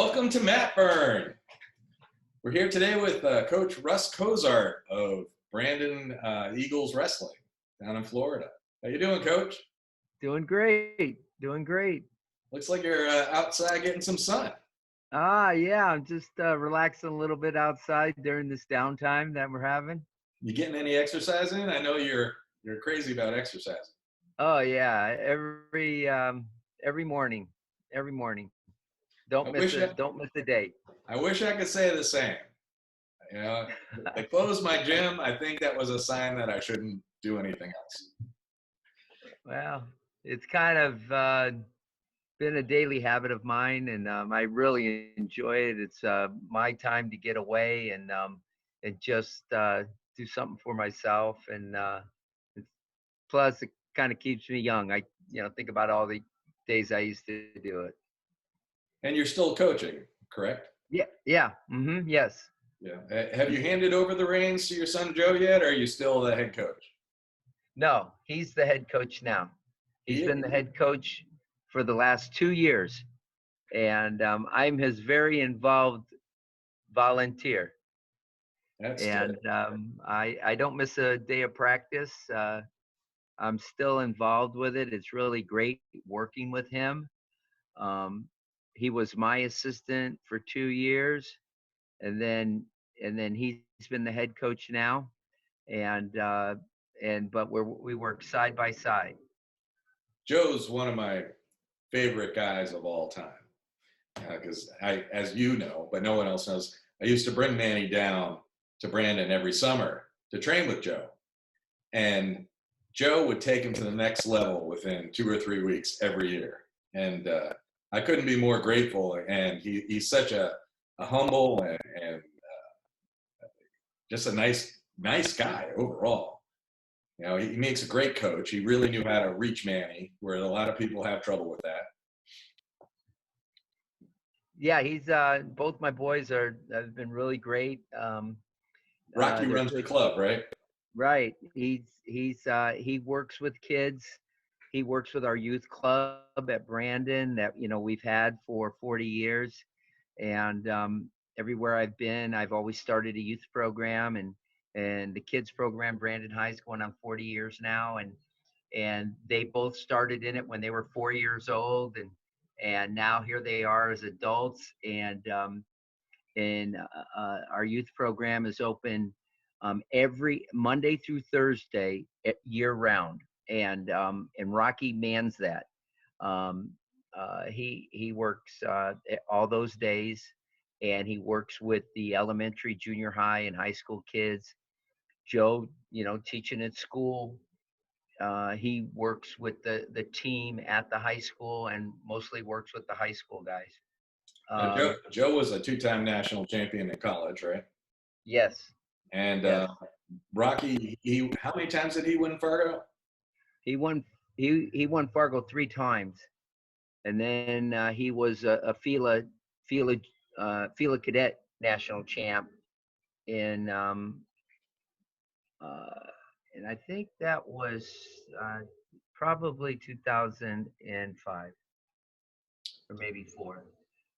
Welcome to Matburn. We're here today with Coach Russ Cozart of Brandon Eagles Wrestling down in Florida. How you doing, Coach? Doing great. Doing great. Looks like you're outside getting some sun. Yeah, I'm just relaxing a little bit outside during this downtime that we're having. You getting any exercise in? I know you're crazy about exercising. Oh yeah, every morning, every morning. I Don't miss wish it. Don't miss a day. I wish I could say the same. You know, they closed my gym. I think that was a sign that I shouldn't do anything else. Well, it's kind of been a daily habit of mine, and I really enjoy it. It's my time to get away and just do something for myself, and it's, plus it kind of keeps me young. I think about all the days I used to do it. And you're still coaching, correct? Yeah. Yes. Yeah. Have you handed over the reins to your son Joe yet, or are you still the head coach? No, he's the head coach now. He's been the head coach for the last 2 years, and I'm his very involved volunteer. That's And good. I don't miss a day of practice. I'm still involved with it. It's really great working with him. Um, he was my assistant for 2 years, and then he's been the head coach now, and but we work side by side. Joe's one of my favorite guys of all time because as you know, but no one else knows, I used to bring Manny down to Brandon every summer to train with Joe, and Joe would take him to the next level within 2 or 3 weeks every year, and I couldn't be more grateful. And he's such a humble and just a nice guy overall. You know, he makes a great coach. He really knew how to reach Manny, where a lot of people have trouble with that. Yeah, he's both my boys have been really great. Rocky They're runs the good. club, right? Right. He works with kids. He works with our youth club at Brandon that we've had for 40 years, and everywhere I've been, I've always started a youth program and the kids program. Brandon High's going on 40 years now, and they both started in it when they were 4 years old, and now here they are as adults, and our youth program is open every Monday through Thursday year round, and Rocky mans that. Um, he works all those days, and he works with the elementary, junior high, and high school kids. Joe, teaching at school. He works with the team at the high school, and mostly works with the high school guys. Now, Joe was a two-time national champion in college, right? Yes. And Yes. Rocky, how many times did he win Fargo? He won. He won Fargo 3 times, and then he was a Fila cadet national champ in and I think that was probably 2005 or maybe four.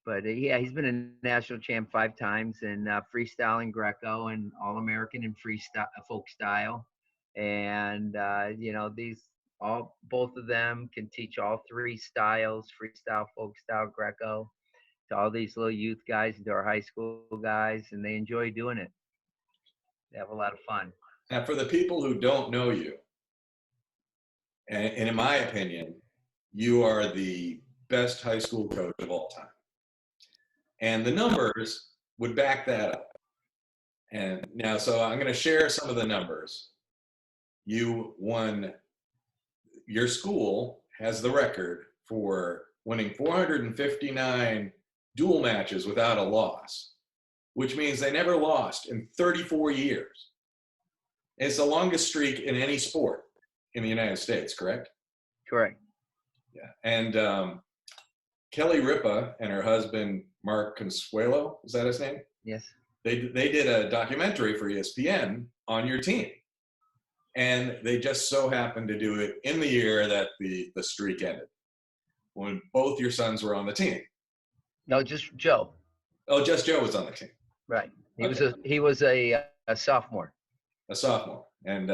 But yeah, he's been a national champ 5 times in freestyle and Greco and All American and freestyle folk style. And these all both of them can teach all three styles: freestyle, folk style, Greco, to all these little youth guys and to our high school guys, and they enjoy doing it. They have a lot of fun. Now, for the people who don't know you, and in my opinion, you are the best high school coach of all time. And the numbers would back that up. And now, so I'm going to share some of the numbers. Your school has the record for winning 459 dual matches without a loss, which means they never lost in 34 years. It's the longest streak in any sport in the United States, correct? Correct. Yeah. And Kelly Ripa and her husband, Mark Consuelo, is that his name? Yes. They did a documentary for ESPN on your team. And they just so happened to do it in the year that the streak ended, when both your sons were on the team. No, just Joe. Oh, just Joe was on the team. Right. Okay, He was a sophomore. a sophomore. And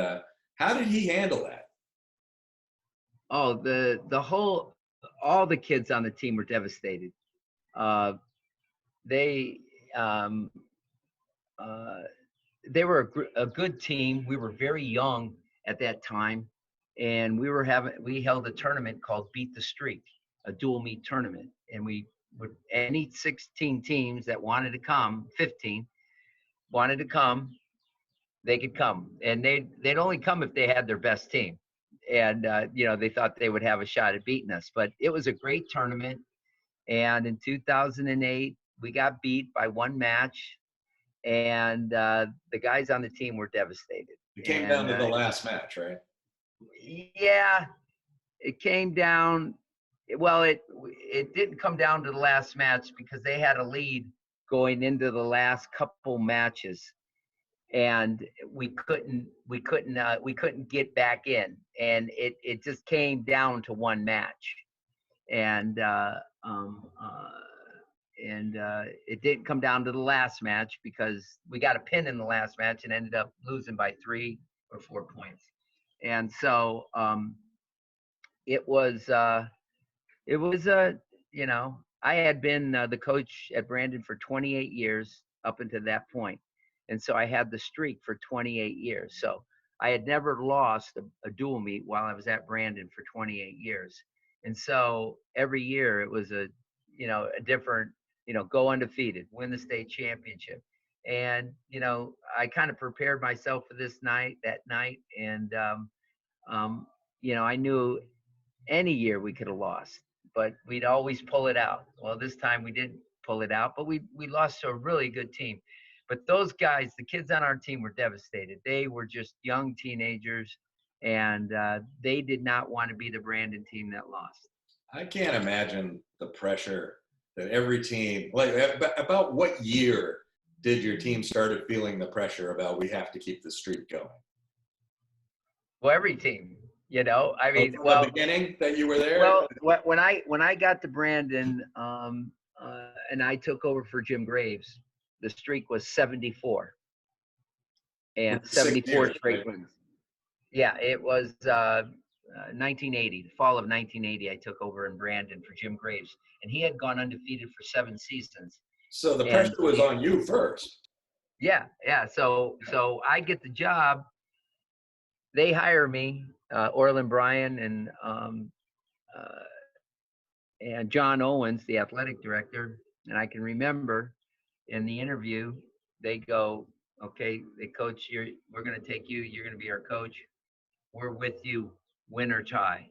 how did he handle that? Oh, the whole all the kids on the team were devastated. Uh, they um, uh, they were a good team. We were very young at that time, and we held a tournament called Beat the Streak, a dual meet tournament, and we would any 16 teams that wanted to come, 15 wanted to come, they could come, and they'd only come if they had their best team, and they thought they would have a shot at beating us. But it was a great tournament, and in 2008 we got beat by one match, and the guys on the team were devastated. It came down And to the last match, right? yeah, it came down. Well, it didn't come down to the last match because they had a lead going into the last couple matches, and we couldn't get back in, and it just came down to one match, and it didn't come down to the last match because we got a pin in the last match and ended up losing by 3 or 4 points. And so it was I had been the coach at Brandon for 28 years up until that point, and so I had the streak for 28 years. So I had never lost a dual meet while I was at Brandon for 28 years, and so every year it was a different, go undefeated, win the state championship. And I kind of prepared myself for that night, and I knew any year we could have lost, but we'd always pull it out. Well, this time we didn't pull it out, but we lost to a really good team. But those guys, the kids on our team, were devastated. They were just young teenagers, and they did not want to be the Brandon team that lost. I can't imagine the pressure that every team, like about what year did your team started feeling the pressure about we have to keep the streak going? Well, every team, I mean, From the beginning that you were there? Well, when I got to Brandon, and I took over for Jim Graves, the streak was 74, and 74 straight wins. Yeah, it was 1980, the fall of 1980. I took over in Brandon for Jim Graves, and he had gone undefeated for 7 seasons. So the pressure was on you first. Yeah. So I get the job. They hire me, Orland Bryan and John Owens, the athletic director. And I can remember in the interview, they go, "Okay, the coach, we're going to take you. You're going to be our coach. We're with you, win or tie."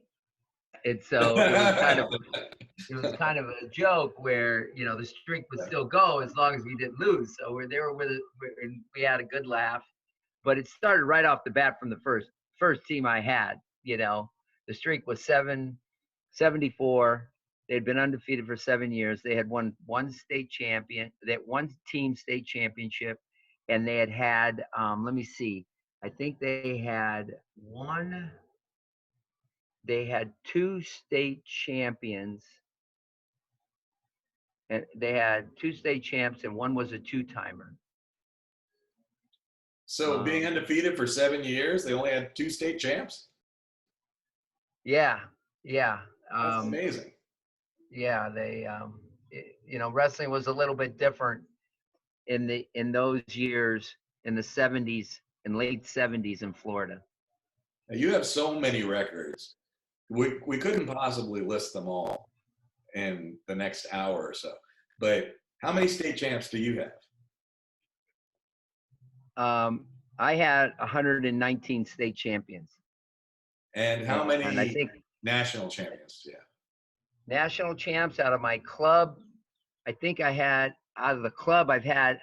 And so it was kind of a joke where the streak would still go as long as we didn't lose. So they were with it, and we had a good laugh. But it started right off the bat from the first team I had. The streak was 74. They'd been undefeated for 7 years. They had won one team state championship, and they had let me see, I think they had 2 state champions, and they had 2 state champs, and one was a 2-timer. So being undefeated for 7 years, they only had 2 state champs? Yeah. That's amazing. Yeah, they wrestling was a little bit different in those years, in the 70s and late 70s in Florida. Now, you have so many records. We couldn't possibly list them all in the next hour or so. But how many state champs do you have? I had 119 state champions. And how many national champions? Yeah. National champs out of my club, I think I had, out of the club I had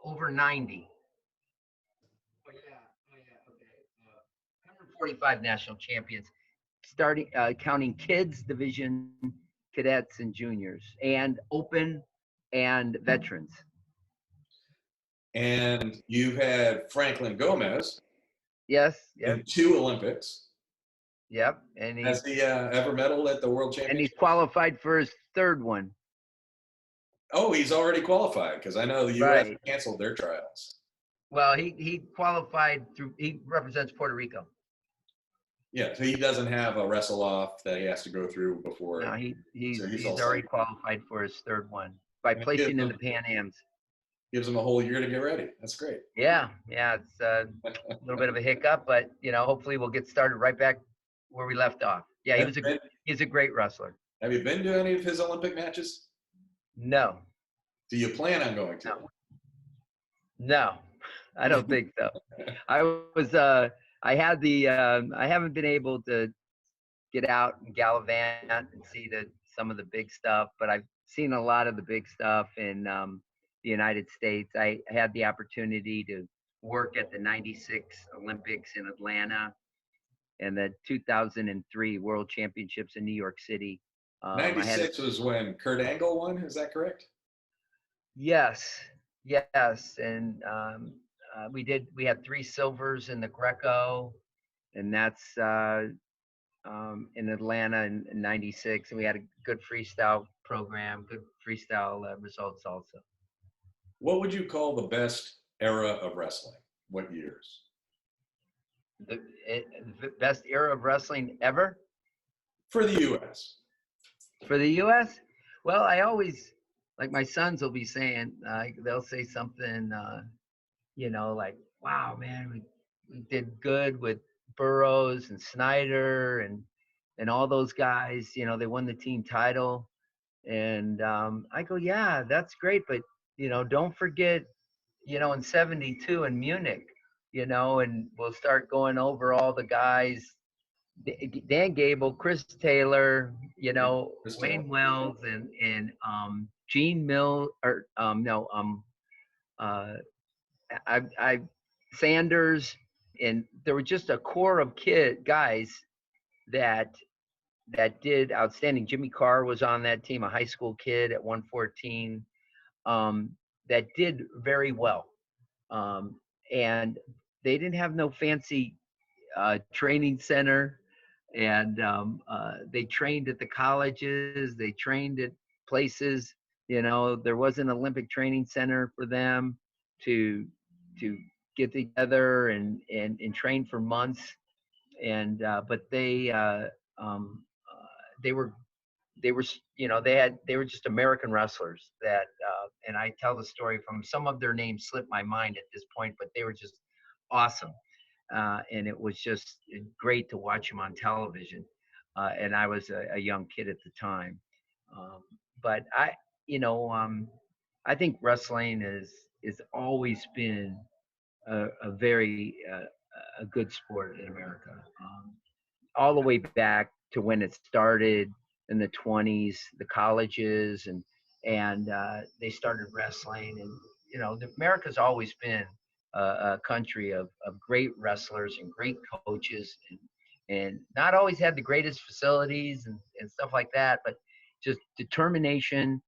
over 90. Oh yeah, okay. 145 national champions, starting counting kids division, cadets, and juniors, and open and veterans. And you've had Franklin Gomez. Yes. In 2 Olympics. Yep, and Has he ever medaled at the World he's Championship? qualified for his third one. Oh, he's already qualified because I know the U.S. Right. canceled their trials. Well, he qualified through. He represents Puerto Rico. Yeah, so he doesn't have a wrestle off that he has to go through No, before. So he's all he's set. already qualified for his third one by And it gives placing in him, the Pan Ams. gives him a whole year to get ready. That's great. Yeah, yeah, it's a little bit of a hiccup, but hopefully we'll get started right back where we left off. Yeah, Have you been, he's a great wrestler. have you been to any of his Olympic matches? No, Do you plan on going to? no, no, I don't think so. I was I had the I haven't been able to get out and gallivant and see some of the big stuff, but I've seen a lot of the big stuff in the United States. I had the opportunity to work at the '96 Olympics in Atlanta and the 2003 World Championships in New York City. I had 96 was when Kurt Angle won. Is that correct? yes, yes, and we had 3 silvers in the Greco, and that's in Atlanta in '96, and we had a good freestyle program, good freestyle results also. What would you call the best era of wrestling? What years? The best era of wrestling ever For the U.S. for the U.S. Well, I always like my sons will be saying they'll say something like, "Wow, man, we did good with Burroughs and Snyder and all those guys. They won the team title." And I go, "Yeah, that's great, but don't forget, in '72 in Munich, and we'll start going over all the guys, Dan Gable, Chris Taylor, Crystal. Wayne Wells, and Gene Mill, or no, uh, I Sanders, and there were just a core of guys that did outstanding. Jimmy Carr was on that team, a high school kid at 114, that did very well. And they didn't have no fancy training center, and they trained at the colleges. They trained at places. There was an Olympic training center for them to get together and train for months. And but um, they were they were just American wrestlers that and I tell the story from some of their names slip my mind at this point, but they were just awesome. And it was just great to watch them on television. And I was a young kid at the time. Um, but I think wrestling is always been a very a good sport in America. All the way back to when it started in the '20s, the colleges, and they started wrestling. And America's always been a country of great wrestlers and great coaches, and not always had the greatest facilities and stuff like that, but just determination.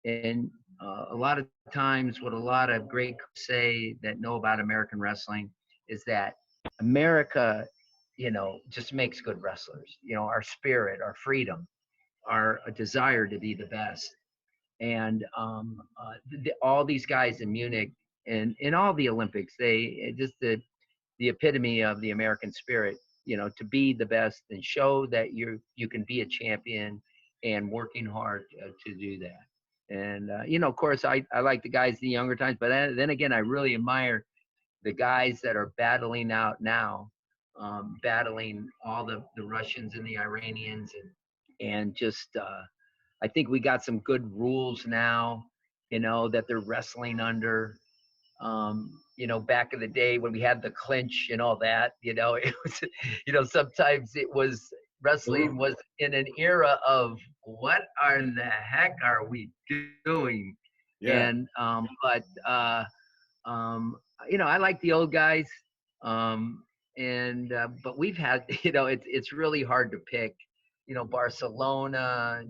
And a lot of times, what a lot of great coaches say that know about American wrestling is that America just makes good wrestlers. Our spirit, our freedom, our desire to be the best. And all these guys in Munich and in all the Olympics, they just the epitome of the American spirit. To be the best and show that you can be a champion, and working hard to do that. And of course, I like the guys the younger times, but then again, I really admire the guys that are battling out now, battling all the Russians and the Iranians, and just I think we got some good rules now, that they're wrestling under. Back in the day when we had the clinch and all that, it was, sometimes it was wrestling was in an era of what in the heck are we doing? Yeah. And I like the old guys, and but we've had, it's really hard to pick. Barcelona,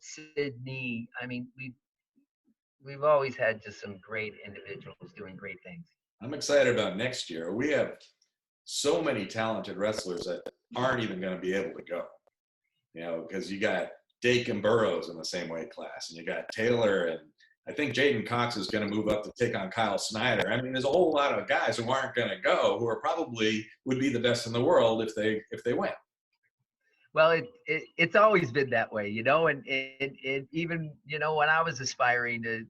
Sydney. I mean, we've always had just some great individuals doing great things. I'm excited about next year. We have so many talented wrestlers that aren't even going to be able to go, you know, because you got Dake and Burrows in the same weight class, and you got Taylor, and I think Jaden Cox is going to move up to take on Kyle Snyder. I mean, there's a whole lot of guys who aren't going to go, who are probably would be the best in the world if they went. Well, it's always been that way, you know, and even, you know, when I was aspiring to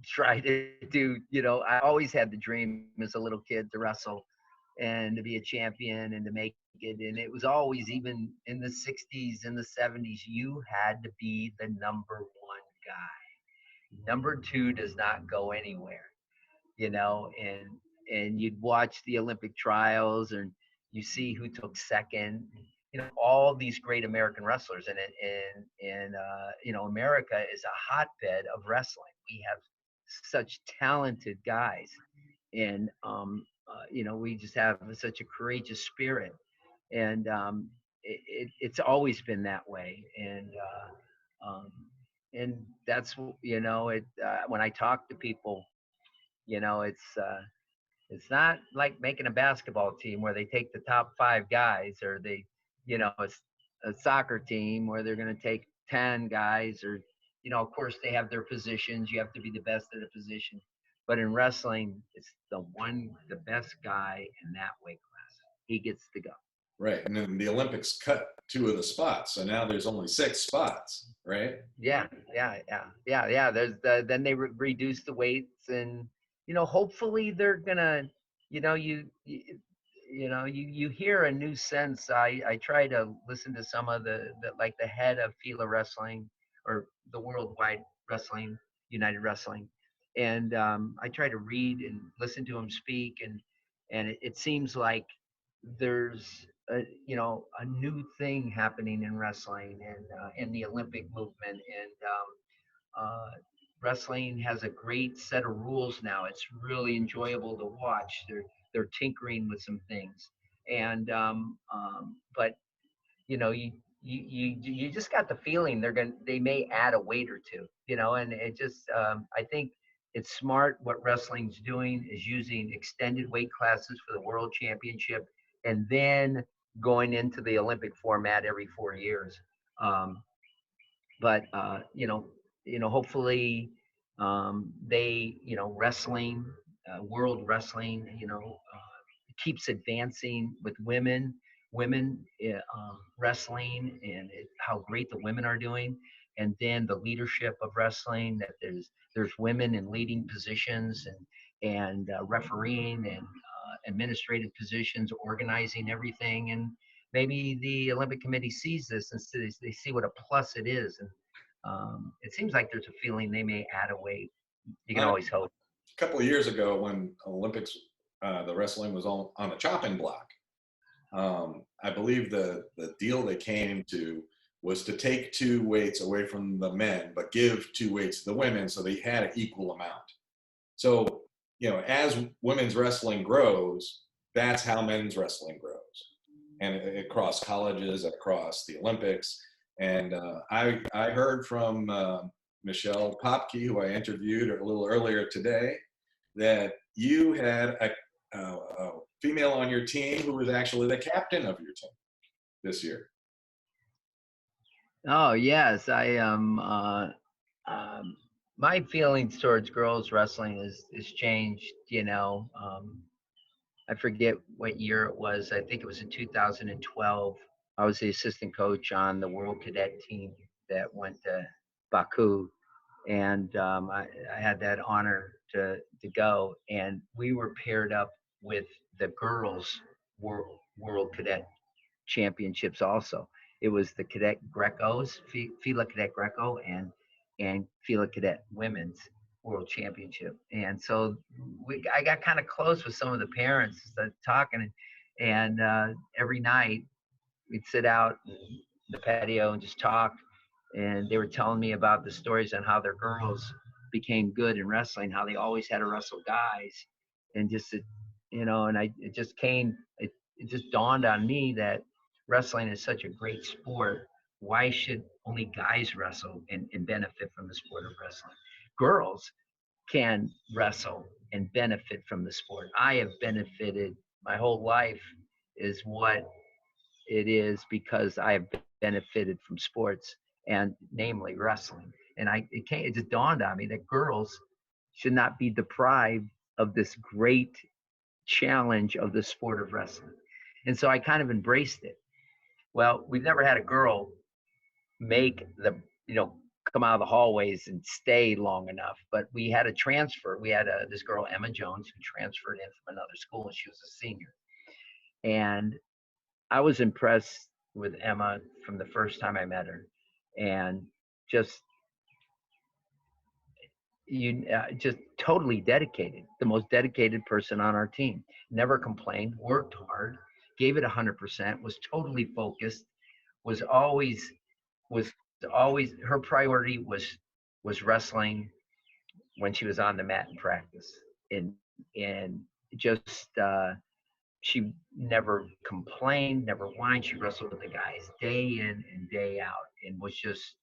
try to do, you know, I always had the dream as a little kid to wrestle and to be a champion and to make it. And it was always, even in the 60s and the 70s, you had to be the number one guy. Number two does not go anywhere, you know, and you'd watch the Olympic trials and you see who took second, you know, all these great American wrestlers. And you know, America is a hotbed of wrestling. We have such talented guys, and you know, we just have such a courageous spirit, and it's always been that way. Um, and that's, you know, when I talk to people, you know, it's not like making a basketball team where they take the top 5 guys, or they, you know, a soccer team where they're going to take 10 guys, or, you know, of course they have their positions. You have to be the best at a position. But in wrestling, it's the best guy in that weight class. He gets to go. Right. And then the Olympics cut 2 of the spots. So now there's only 6 spots, right? Yeah. Then they reduce the weights, and, you know, hopefully they're gonna, you know, you know, you hear a new sense. I try to listen to some of the like the head of FILA Wrestling, or the Worldwide Wrestling, United Wrestling, and I try to read and listen to him speak, and it seems like there's a, you know, a new thing happening in wrestling, and in the Olympic movement, and wrestling has a great set of rules now. It's really enjoyable to watch. They're tinkering with some things, and but, you know, you just got the feeling they may add a weight or two, you know, and it just I think it's smart. What wrestling's doing is using extended weight classes for the world championship, and then going into the Olympic format every 4 years. Um, but you know, hopefully they, you know, wrestling, world wrestling, you know, keeps advancing with women wrestling, and how great the women are doing, and then the leadership of wrestling, that there's women in leading positions, and refereeing, and administrative positions, organizing everything. And maybe the Olympic Committee sees this, and so they see what a plus it is. And it seems like there's a feeling they may add a weight. You can always hope. A couple of years ago, when Olympics, the wrestling was on the chopping block, I believe the deal they came to was to take 2 weights away from the men, but give 2 weights to the women, so they had an equal amount. So, you know, as women's wrestling grows, that's how men's wrestling grows, and across colleges, across the Olympics. And I heard from Michelle Popke, who I interviewed a little earlier today, that you had a female on your team who was actually the captain of your team this year. Oh yes, I my feelings towards girls wrestling is changed. You know, I forget what year it was. I think it was in 2012. I was the assistant coach on the World Cadet team that went to Baku, and I had that honor to go. And we were paired up with the girls World Cadet Championships also. It was the Cadet Grecos, FILA Cadet Greco, and FILA Cadet Women's World Championship. And so I got kind of close with some of the parents, talking, and every night we'd sit out in the patio and just talk. And they were telling me about the stories on how their girls became good in wrestling, how they always had to wrestle guys, and just, you know, and it just dawned on me that wrestling is such a great sport. Why should only guys wrestle and benefit from the sport of wrestling? Girls can wrestle and benefit from the sport. I have benefited my whole life, is what it is because I have benefited from sports, and namely wrestling. And it just dawned on me that girls should not be deprived of this great challenge of the sport of wrestling. And so I kind of embraced it. Well, we've never had a girl make the, come out of the hallways and stay long enough. But we had a transfer. We had this girl, Emma Jones, who transferred in from another school, and she was a senior. And I was impressed with Emma from the first time I met her, and just just totally dedicated, the most dedicated person on our team. Never complained, worked hard, gave it 100%, was totally focused, was always was always her priority was wrestling when she was on the mat in practice, and just she never complained, never whined. She wrestled with the guys day in and day out, and was just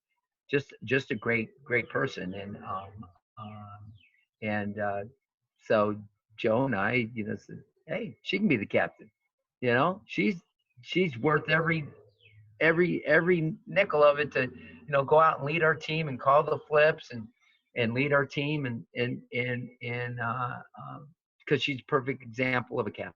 a great person. And so Joe and I, said, hey, she can be the captain. She's worth every nickel of it to go out and lead our team and call the flips and lead our team and because she's a perfect example of a captain.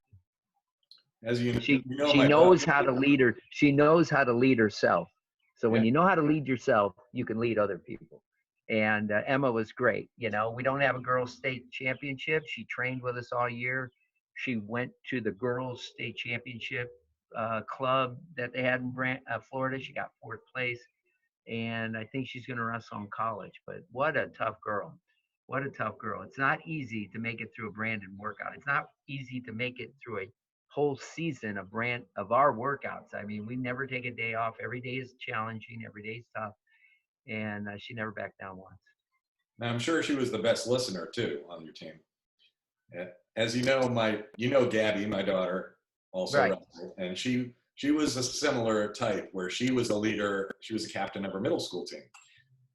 As She my knows daughter, how to lead her. She knows how to lead herself. So when yeah. you know how to lead yourself, you can lead other people. And Emma was great. We don't have a girls' state championship. She trained with us all year. She went to the girls' state championship club that they had in Florida. She got 4th place, and I think she's going to wrestle in college. But what a tough girl! What a tough girl! It's not easy to make it through a Brandon workout. It's not easy to make it through a whole season of our workouts. I mean, we never take a day off. Every day is challenging. Every day is tough, and she never backed down once. Now, I'm sure she was the best listener too on your team. As Gabby, my daughter, also Right. wrestled, and she was a similar type where she was a leader. She was a captain of her middle school team,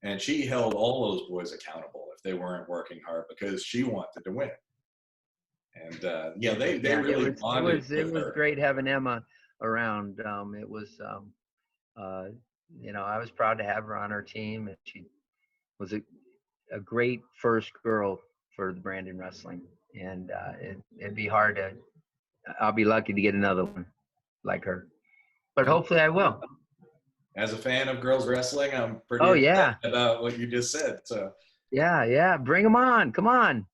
and she held all those boys accountable if they weren't working hard because she wanted to win. And they really bonded It with was her. great having Emma around. It was I was proud to have her on our team, and she was a great first girl for the Brandon Wrestling. And it'd be hard to. I'll be lucky to get another one like her, but hopefully I will. As a fan of girls wrestling, I'm pretty Oh excited yeah, about what you just said. So yeah, bring them on. Come on.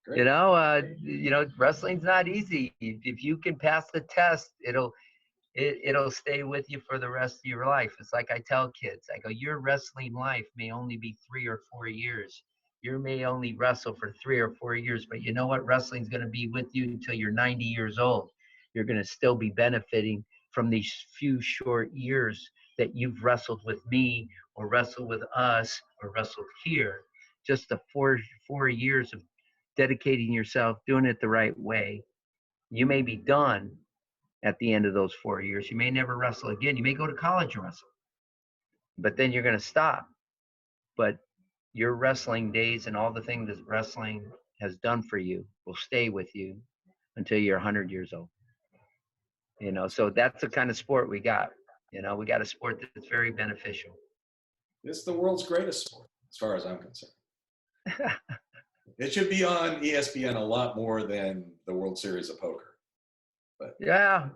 great. Wrestling's not easy. If you can pass the test, it'll stay with you for the rest of your life. It's like I tell kids, I go, your wrestling life may only be 3 or 4 years. You may only wrestle for 3 or 4 years, but you know what? Wrestling's going to be with you until you're 90 years old. You're going to still be benefiting from these few short years that you've wrestled with me or wrestled with us or wrestled here. Just the four years of dedicating yourself, doing it the right way. You may be done at the end of those 4 years. You may never wrestle again. You may go to college and wrestle, but then you're going to stop. But your wrestling days and all the things that wrestling has done for you will stay with you until you're 100 years old. So that's the kind of sport we got. We got a sport that's very beneficial. It's the world's greatest sport, as far as I'm concerned. It should be on ESPN a lot more than the World Series of Poker. But yeah,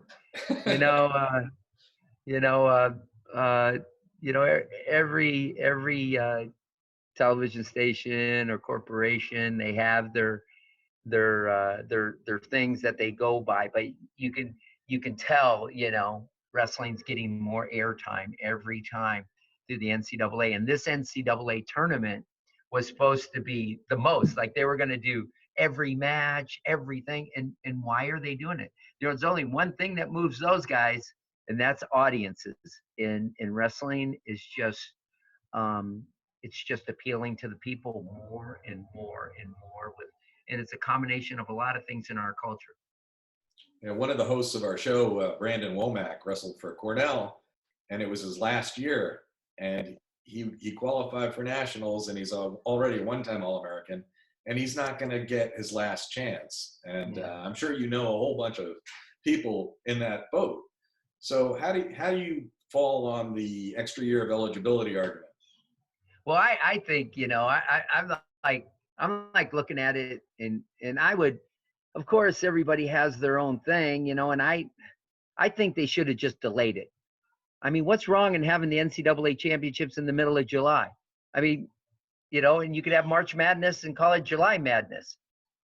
every television station or corporation, they have their things that they go by, but you can tell wrestling's getting more airtime every time through the NCAA. And this NCAA tournament was supposed to be the most, like they were going to do every match, everything. And why are they doing it? There's only one thing that moves those guys, and that's audiences. In wrestling is just it's just appealing to the people more and more and more and it's a combination of a lot of things in our culture. one of the hosts of our show, Brandon Womack, wrestled for Cornell, and it was his last year, and he qualified for nationals, and he's already a one-time All-American, and he's not going to get his last chance. And I'm sure you know a whole bunch of people in that boat. So how do you fall on the extra year of eligibility argument? Well, I think, like, I'm like looking at it, and I would, of course, everybody has their own thing, and I think they should have just delayed it. I mean, what's wrong in having the NCAA championships in the middle of July? I mean, and you could have March Madness and call it July Madness.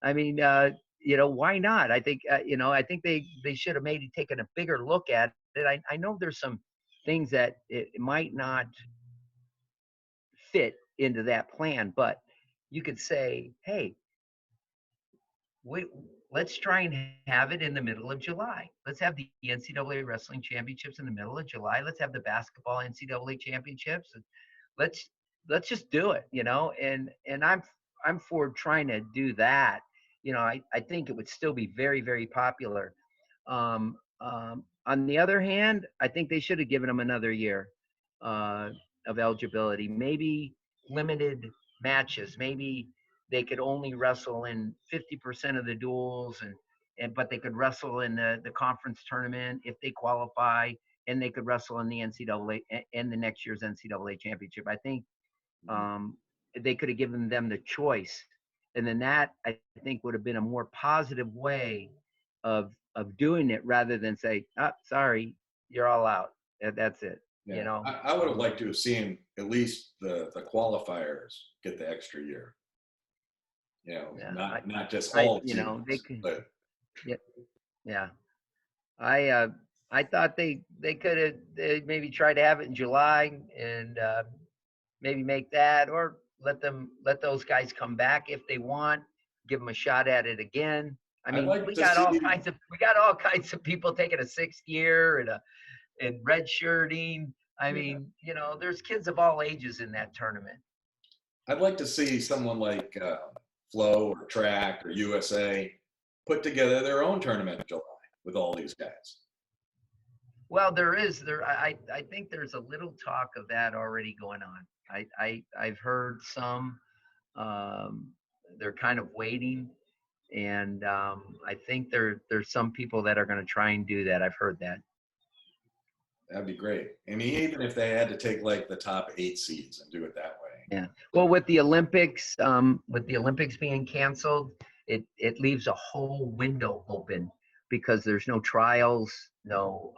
I mean, why not? I think, I think they should have maybe taken a bigger look at it. I know there's some things that it might not fit into that plan, but you could say, hey, we let's try and have it in the middle of July. Let's have the NCAA wrestling championships in the middle of July. Let's have the basketball NCAA championships. And let's let's just do it, and I'm for trying to do that. I think it would still be very, very popular. On the other hand, I think they should have given them another year uh, of eligibility, maybe limited matches, maybe they could only wrestle in 50% of the duels, and but they could wrestle in the conference tournament if they qualify, and they could wrestle in the NCAA and the next year's NCAA championship. I think um, they could have given them the choice, and then that, I think, would have been a more positive way of doing it, rather than say, "Oh, sorry, you're all out. That's it." You Yeah, know. I would have liked to have seen at least the qualifiers get the extra year. Yeah, Not just I all they teams, could. but Yeah, yeah. I uh, I thought they could have maybe tried to have it in July, and maybe make that, or let those guys come back if they want, give them a shot at it again. I I'd mean, like to see. we got all kinds of people taking a sixth year and red shirting. I Yeah, mean, there's kids of all ages in that tournament. I'd like to see someone like Flow or Track or USA put together their own tournament in July with all these guys. Well, I think there's a little talk of that already going on. I've heard some. Um, they're kind of waiting, and I think there's some people that are going to try and do that. I've heard that. That'd be great. I mean, even if they had to take like the top 8 seeds and do it that way. Yeah. Well, with the Olympics being canceled, it leaves a whole window open, because there's no trials, no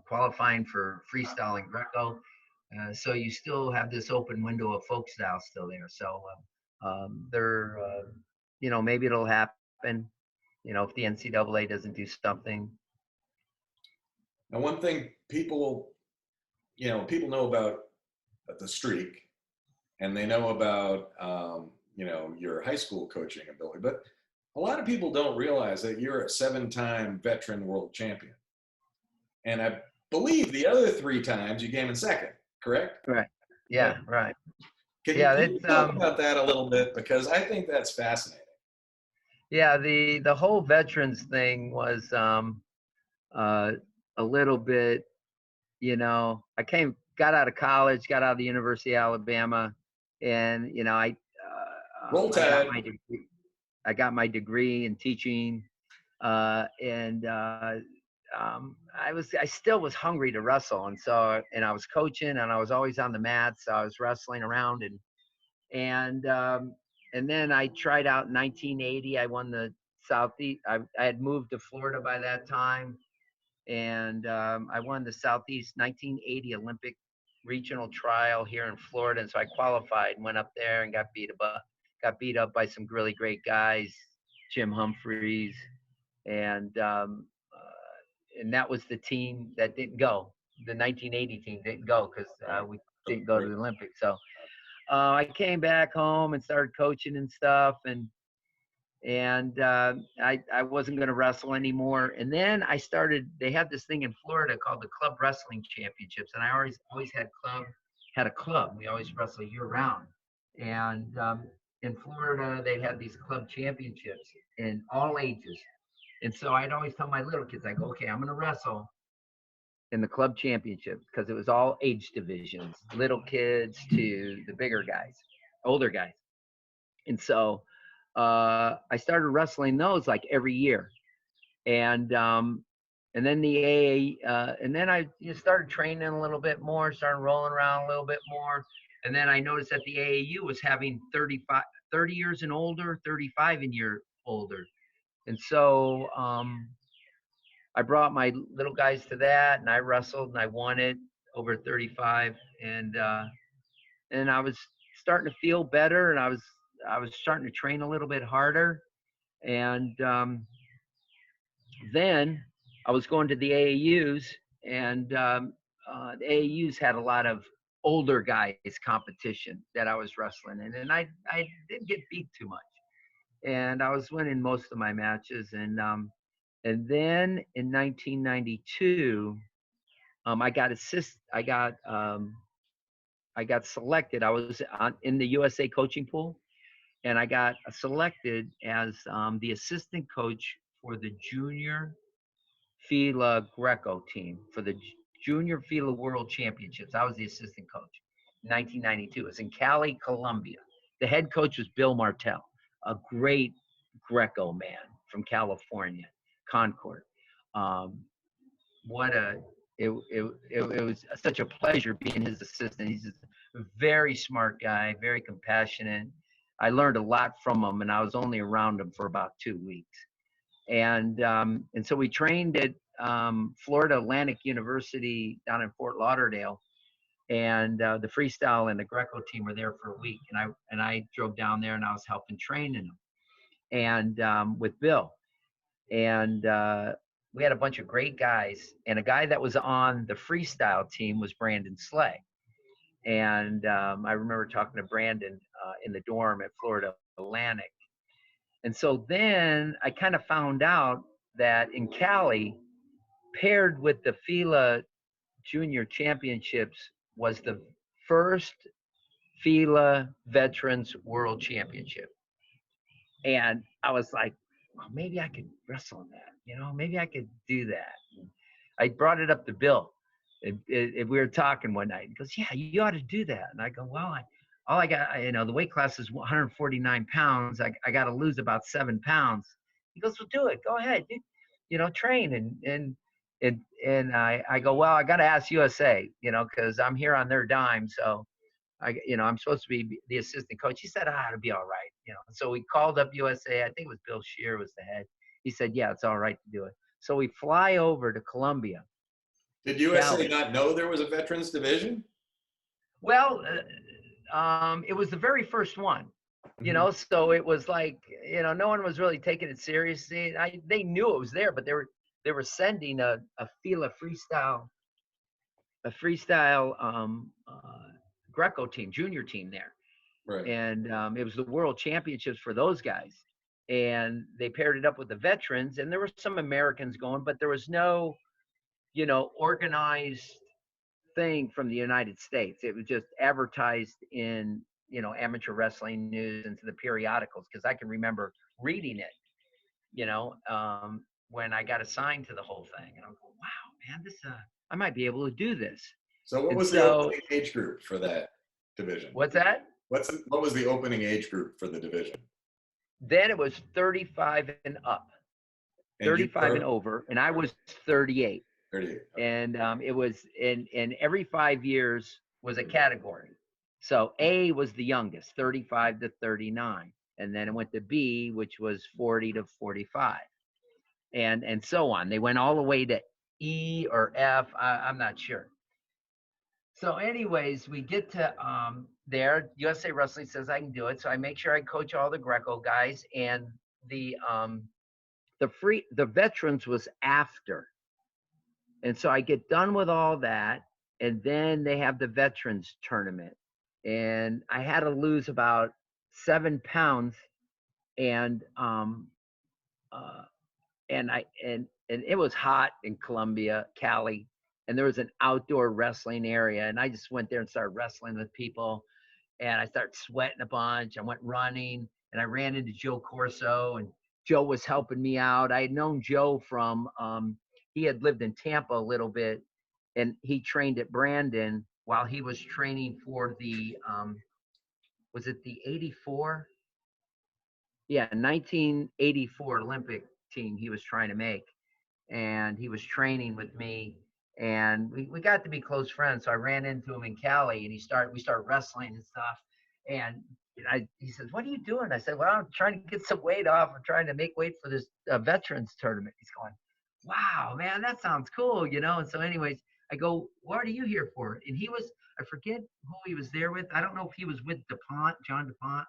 qualifying for freestyle and Greco. So you still have this open window of folk style still there. So they're, maybe it'll happen. If the NCAA doesn't do something. Now, one thing people know about the streak, and they know about your high school coaching ability, but a lot of people don't realize that you're a 7-time veteran world champion, and I believe the other 3 times you came in second. Correct? Right. Yeah. Yeah. Right. Can Yeah. you It's talk about that a little bit, because I think that's fascinating. Yeah. The whole veterans thing was uh, a little bit. I got out of college, got out of the University of Alabama, and Roll I got Tide. my degree. I got my degree in teaching, and I still was hungry to wrestle, and I was coaching, and I was always on the mat, so I was wrestling around, and then I tried out in 1980. I won the Southeast. I had moved to Florida by that time, and I won the Southeast 1980 Olympic regional trial here in Florida, and so I qualified and went up there and got beat up by some really great guys, Jim Humphreys, and that was the team that didn't go. The 1980 team didn't go because we didn't go to the Olympics. So I came back home and started coaching and stuff, and I wasn't going to wrestle anymore. And then they had this thing in Florida called the Club Wrestling Championships, and I always had a club. We always wrestle year round, and in Florida they had these club championships in all ages. And so I'd always tell my little kids, I go, okay, I'm going to wrestle in the club championships, because it was all age divisions, little kids to the bigger guys, older guys. And so I started wrestling those like every year. And and then the AA, and then I started training a little bit more, started rolling around a little bit more. And then I noticed that the AAU was having 30 years and older, 35 and year older. And so I brought my little guys to that, and I wrestled, and I won it over 35. And I was starting to feel better, and I was starting to train a little bit harder. And then I was going to the AAUs, and the AAUs had a lot of older guys competition that I was wrestling in, and I didn't get beat too much, and I was winning most of my matches. And then in 1992, I got selected. I was in the USA coaching pool, and I got selected as the assistant coach for the junior Fila Greco team for the Junior Fila World Championships. I was the assistant coach. 1992. It was in Cali, Colombia. The head coach was Bill Martell, a great Greco man from California, Concord. Um, what a it was such a pleasure being his assistant. He's a very smart guy, very compassionate. I learned a lot from him, and I was only around him for about 2 weeks. And so we trained at Florida Atlantic University down in Fort Lauderdale, and the freestyle and the Greco team were there for a week, and I drove down there, and I was helping training them, and with Bill, and we had a bunch of great guys, and a guy that was on the freestyle team was Brandon Slay. And I remember talking to Brandon in the dorm at Florida Atlantic. And so then I kind of found out that in Cali, paired with the FILA Junior Championships, was the first FILA Veterans World Championship. And I was like, well, maybe I could wrestle in that, maybe I could do that. I brought it up to Bill. We were talking one night. He goes, yeah, you ought to do that. And I go, well, all I got, the weight class is 149 pounds. I got to lose about 7 pounds. He goes, well, do it. Go ahead. Train. And I go, well, I got to ask USA, because I'm here on their dime. So I'm supposed to be the assistant coach. He said, it'll be all right. So we called up USA. I think it was Bill Shear was the head. He said, yeah, it's all right to do it. So we fly over to Colombia. Did USA not know there was a veterans division? Well, it was the very first one, so it was like, no one was really taking it seriously. They knew it was there, but they were sending a FILA freestyle Greco team, junior team there. Right. And it was the world championships for those guys. And they paired it up with the veterans, and there were some Americans going, but there was no, organized thing from the United States. It was just advertised in, amateur wrestling news and to the periodicals, because I can remember reading it, when I got assigned to the whole thing. And I'm going, wow, man, this, I might be able to do this. So what was the opening age group for that division? What's that? What was the opening age group for the division? Then it was 35 and up, and 35 and over, and I was 38. 38. Okay. And it was in every 5 years was a category. So A was the youngest, 35 to 39, and then it went to B, which was 40 to 45, and so on. They went all the way to E or F. I'm not sure. So anyways, we get to there. USA Wrestling says I can do it, so I make sure I coach all the Greco guys, and the veterans was after. And so I get done with all that, and then they have the veterans tournament, and I had to lose about 7 pounds, and it was hot in Colombia, Cali, and there was an outdoor wrestling area, and I just went there and started wrestling with people, and I started sweating a bunch. I went running, and I ran into Joe Corso, and Joe was helping me out. I had known Joe from he had lived in Tampa a little bit, and he trained at Brandon while he was training for the was it the 84? Yeah, 1984 Olympic team he was trying to make. and he was training with me, and we got to be close friends. So I ran into him in Cali, and we started wrestling and stuff. And he says, "What are you doing?" I said, "Well, I'm trying to get some weight off. I'm trying to make weight for this veterans tournament." He's going, "Wow, man, that sounds cool, you know." And so, anyways, I go, "What are you here for?" And he was, I forget who he was there with. I don't know if he was with DuPont, John DuPont,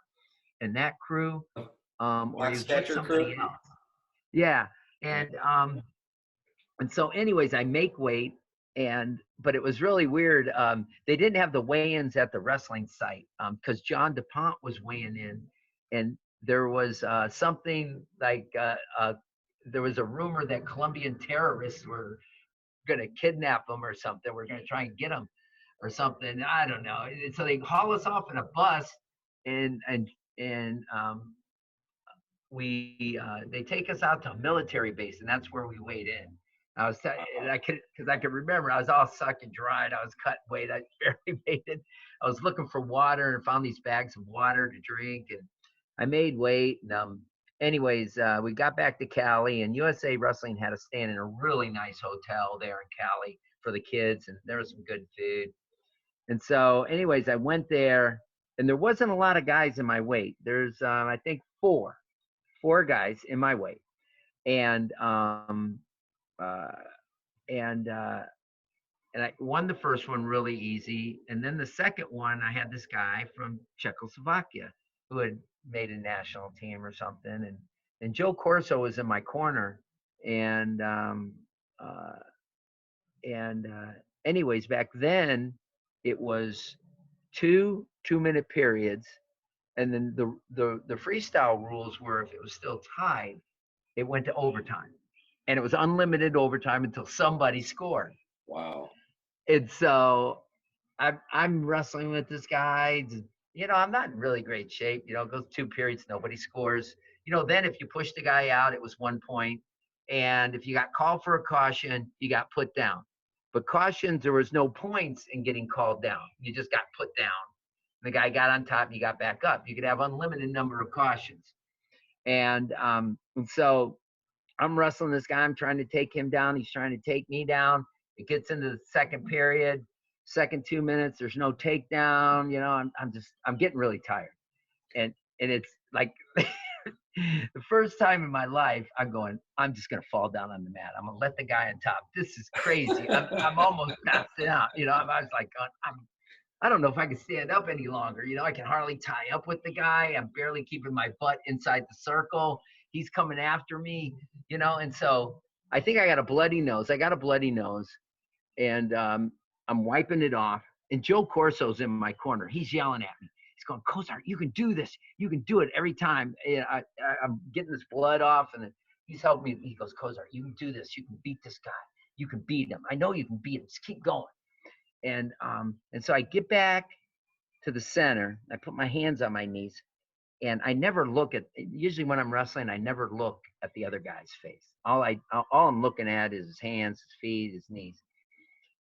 and that crew, or he Box was with catcher crew. somebody else. Yeah, and so, anyways, I make weight, but it was really weird. They didn't have the weigh-ins at the wrestling site because John DuPont was weighing in, and there was something like there was a rumor that Colombian terrorists were going to kidnap him or something. We're going to try and get him or something. I don't know. So they haul us off in a bus, and and they take us out to a military base, and that's where we weighed in. I could remember I was all sucking dried. I was cutting weight. I barely made it. I was looking for water and found these bags of water to drink, and I made weight. And anyways, we got back to Cali, and USA Wrestling had us staying in a really nice hotel there in Cali for the kids, and there was some good food. And so, anyways, I went there, and there wasn't a lot of guys in my weight. There's I think four guys in my weight, and uh, and uh, and I won the first one really easy, and then the second one I had this guy from Czechoslovakia who had made a national team or something, and Joe Corso was in my corner, and uh, anyways, back then it was 2 2-minute periods, and then the freestyle rules were if it was still tied, it went to overtime, and it was unlimited overtime until somebody scored. Wow. And so I'm wrestling with this guy. You know, I'm not in really great shape. You know, it goes 2 periods, nobody scores. You know, then if you push the guy out, it was 1 point. And if you got called for a caution, you got put down. But cautions, there was no points in getting called down. You just got put down. The guy got on top, you got back up. You could have unlimited number of cautions. And so I'm wrestling this guy. I'm trying to take him down. He's trying to take me down. It gets into the second period, second 2 minutes. There's no takedown. You know, I'm getting really tired, and it's like the first time in my life I'm going. I'm just gonna fall down on the mat. I'm gonna let the guy on top. This is crazy. I'm almost passing out. You know, I was like, I don't know if I can stand up any longer. You know, I can hardly tie up with the guy. I'm barely keeping my butt inside the circle. He's coming after me, you know, and so I think I got a bloody nose. And I'm wiping it off. And Joe Corso's in my corner. He's yelling at me. He's going, "Cozart, you can do this. You can do it every time." And I'm getting this blood off, and he's helping me. He goes, "Cozart, you can do this. You can beat this guy. You can beat him. I know you can beat him. Just keep going." And so I get back to the center. I put my hands on my knees, and I never look at. Usually when I'm wrestling, I never look at the other guy's face. All I'm looking at is his hands, his feet, his knees,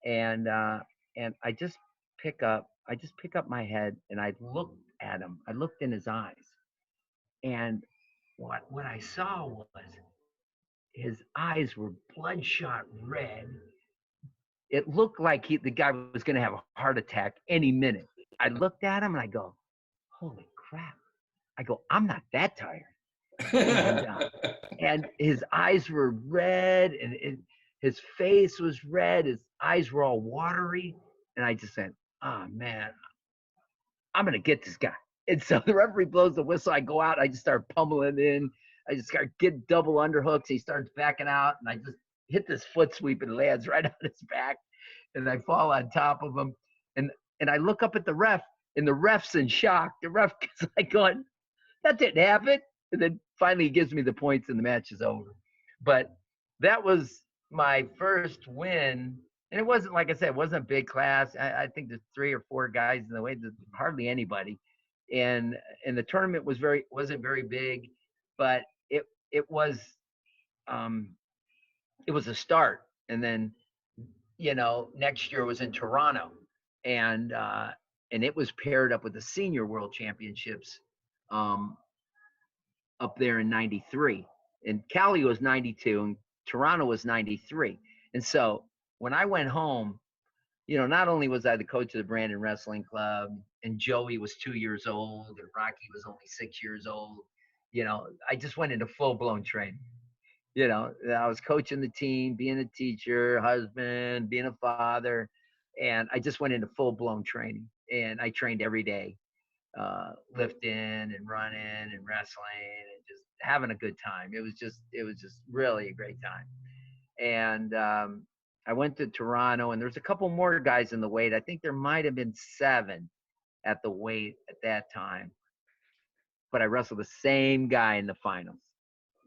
and I just pick up my head, and I looked at him. I looked in his eyes, and what I saw was his eyes were bloodshot red. It looked like the guy was going to have a heart attack any minute. I looked at him and I go, "Holy crap." I go, "I'm not that tired." And his eyes were red, and his face was red. His eyes were all watery. And I just said, "Oh, man, I'm going to get this guy." And so the referee blows the whistle. I go out. I just start pummeling in. I just start getting double underhooks. He starts backing out, and I just hit this foot sweep and lands right on his back. And I fall on top of him. And I look up at the ref, and the ref's in shock. The ref is like going, "That didn't happen." And then finally he gives me the points, and the match is over. But that was my first win. And it wasn't, like I said, it wasn't a big class. I think there's 3 or 4 guys in the way, hardly anybody. And the tournament wasn't very big, but it was a start. And then, you know, next year was in Toronto, and it was paired up with the Senior World Championships up there in '93. And Cali was '92, Toronto was 93. And so when I went home, not only was I the coach of the Brandon Wrestling Club, and Joey was 2 years old, and Rocky was only 6 years old, I just went into full blown training. I was coaching the team, being a teacher, husband, being a father, and I just went into full blown training. And I trained every day, lifting and running and wrestling and just having a good time. It was just really a great time. And I went to Toronto, and there's a couple more guys in the weight. I think there might have been 7 at the weight at that time, but I wrestled the same guy in the finals.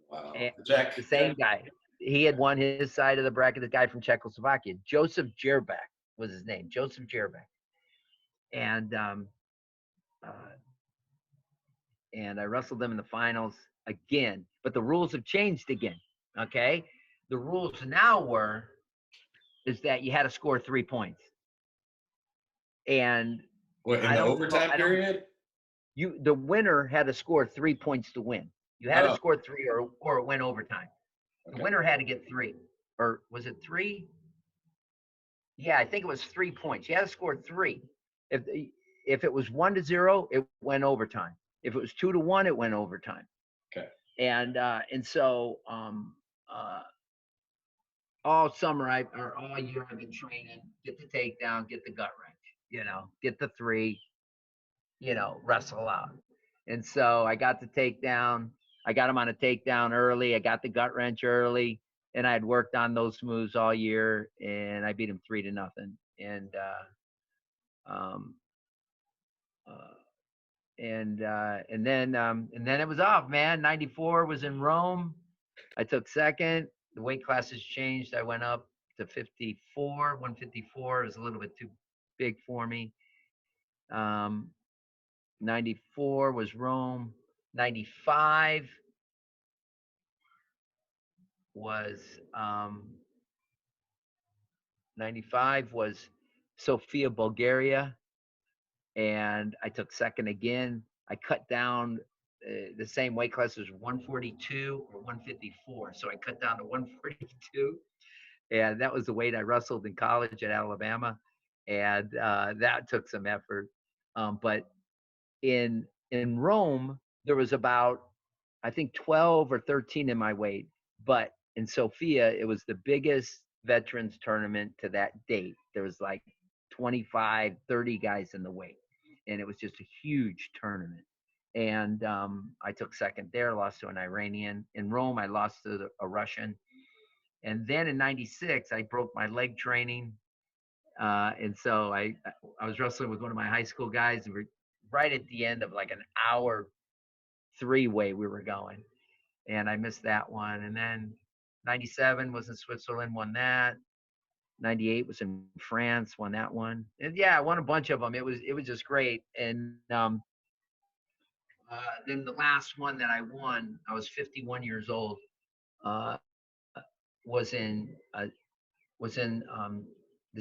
Wow. And Jack. the same guy. He had won his side of the bracket. The guy from Czechoslovakia, Joseph Jerbak was his name. Joseph Jerbak. And uh, and I wrestled them in the finals again. But the rules have changed again. Okay, the rules now is that you had to score 3 points. And What, in the overtime period? The winner had to score 3 points to win. You had to score 3 or it went overtime. The winner had to get 3. Or was it 3? Yeah, I think it was 3 points. You had to score 3. If it was 1-0, it went overtime. If it was 2-1, it went overtime. Okay. And so all summer or all year I've been training, get the takedown, get the gut wrench, get the 3, wrestle out. And so I got the takedown. I got him on a takedown early. I got the gut wrench early, and I had worked on those moves all year, and I beat him 3-0. And then it was off, man. 94 was in Rome. I took second. The weight classes changed. I went up to 54. 154 is a little bit too big for me. 94 was Rome. 95 was 95 was Sofia, Bulgaria, and I took second again. I cut down the same weight class as 142 or 154, so I cut down to 142, and that was the weight I wrestled in college at Alabama, and that took some effort. But in Rome, there was about, I think, 12 or 13 in my weight, but in Sofia, it was the biggest veterans tournament to that date. There was like 25, 30 guys in the weight, and it was just a huge tournament. And I took second there, lost to an Iranian. In Rome, I lost to a Russian. And then in 96, I broke my leg training. And so I was wrestling with one of my high school guys, and we're right at the end of like an hour 3-way we were going. And I missed that one. And then 97 was in Switzerland, won that. 98 was in France, won that one. And yeah, I won a bunch of them. It was just great. And then the last one that I won, I was 51 years old, was in the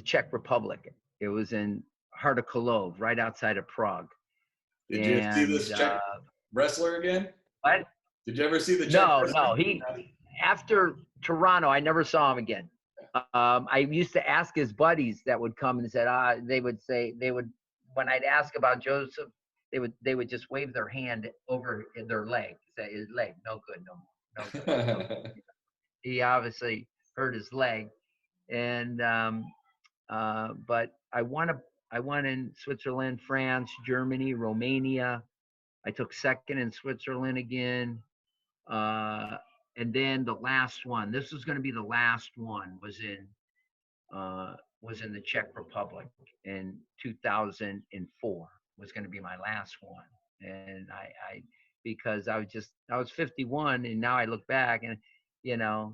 Czech Republic. It was in Hardakolov, right outside of Prague. Did you see this Czech wrestler again? What? Did you ever see the Czech wrestler? No. After Toronto, I never saw him again. I used to ask his buddies that would come and said, when I'd ask about Joseph, they would just wave their hand over their leg, say his leg, no good, no good. No good. He obviously hurt his leg, and but I won in Switzerland, France, Germany, Romania. I took second in Switzerland again. And then the last one, this was going to be the last one, was in the Czech Republic in 2004, was going to be my last one. And because I was 51, and now I look back and,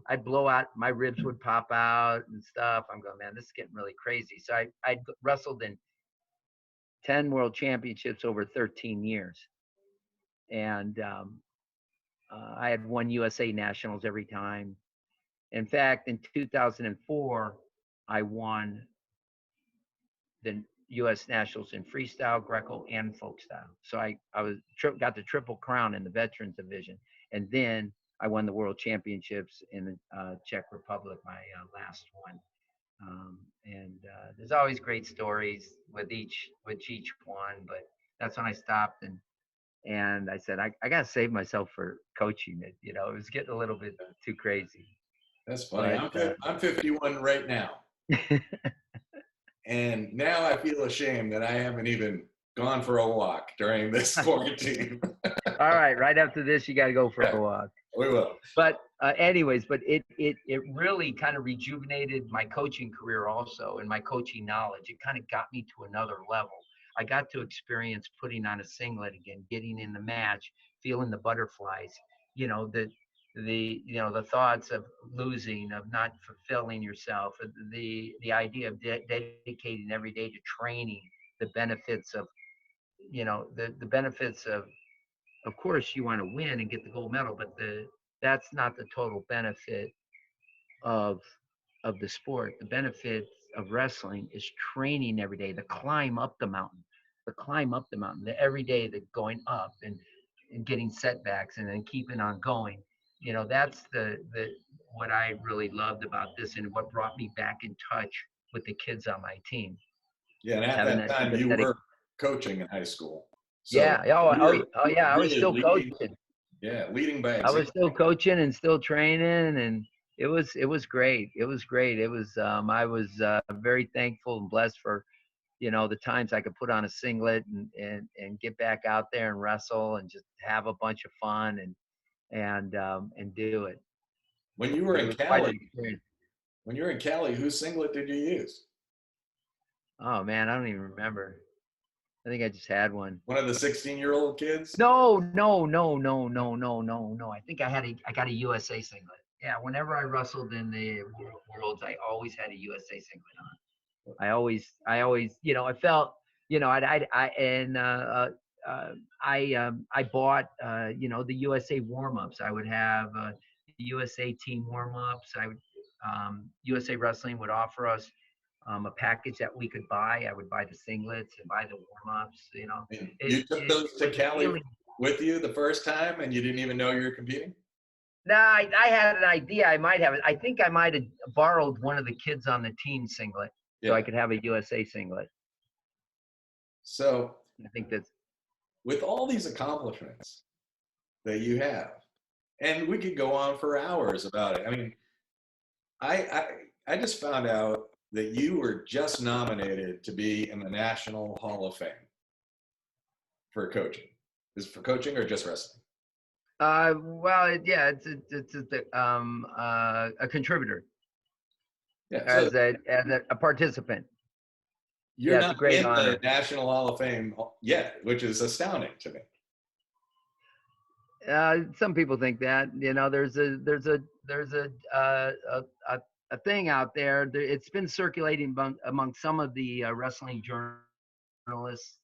I'd blow out, my ribs would pop out and stuff. I'm going, man, this is getting really crazy. So I wrestled in 10 world championships over 13 years. And I had won USA Nationals every time. In fact, in 2004, I won the U.S. Nationals in freestyle, Greco, and folk style. So I got the triple crown in the veterans division. And then I won the world championships in the Czech Republic, my last one. And there's always great stories with each one, but that's when I stopped and I said I got to save myself for coaching it. It was getting a little bit too crazy. That's funny. But I'm 51 right now. And now I feel ashamed that I haven't even gone for a walk during this quarantine. all right after this, you got to go for Yeah, a walk. we will. But anyways, but it really kind of rejuvenated my coaching career also, and my coaching knowledge. It kind of got me to another level. I got to experience putting on a singlet again, getting in the match, feeling the butterflies. The thoughts of losing, of not fulfilling yourself, the idea of dedicating every day to training, the benefits of the benefits of course you want to win and get the gold medal, but that's not the total benefit of the sport. The benefit of wrestling is training every day, the climb up the mountain, the every day, the going up and getting setbacks and then keeping on going. That's the what I really loved about this and what brought me back in touch with the kids on my team. Yeah, and at Having that that time you empathetic. were coaching in high school. So Yeah. Oh, you were yeah. I was really still leading, coaching. leading by I was example. still coaching and still training, and it was great. It was great. I was very thankful and blessed for the times I could put on a singlet and get back out there and wrestle and just have a bunch of fun and do it. When you were It in was quite an Cali, experience. whose singlet did you use? Oh man, I don't even remember. I think I just had one. One of the 16-year-old kids? No, no, no, no, no, no, no, no. I think I got a USA singlet. Yeah, whenever I wrestled in the worlds, I always had a USA singlet on. I always, I felt, I and I bought, the USA warm-ups. I would have the USA team warm-ups. USA Wrestling would offer us a package that we could buy. I would buy the singlets and buy the warm-ups. And It you took it those to was a Cali feeling. with you the first time and you didn't even know you were competing? No, I had an idea. I might have it. I think I might have borrowed one of the kids on the team singlet so I Yeah. could have a USA singlet. So I think that's. with all these accomplishments that you have, and we could go on for hours about it. I mean, I I just found out that you were just nominated to be in the National Hall of Fame for coaching. Is it for coaching or just wrestling? Well, yeah, a contributor Yeah. So as a participant. you're Yeah, it's a not great in the honor. National Hall of Fame yet, which is astounding to me. Some people think that there's a thing out there. It's been circulating among some of the wrestling journalists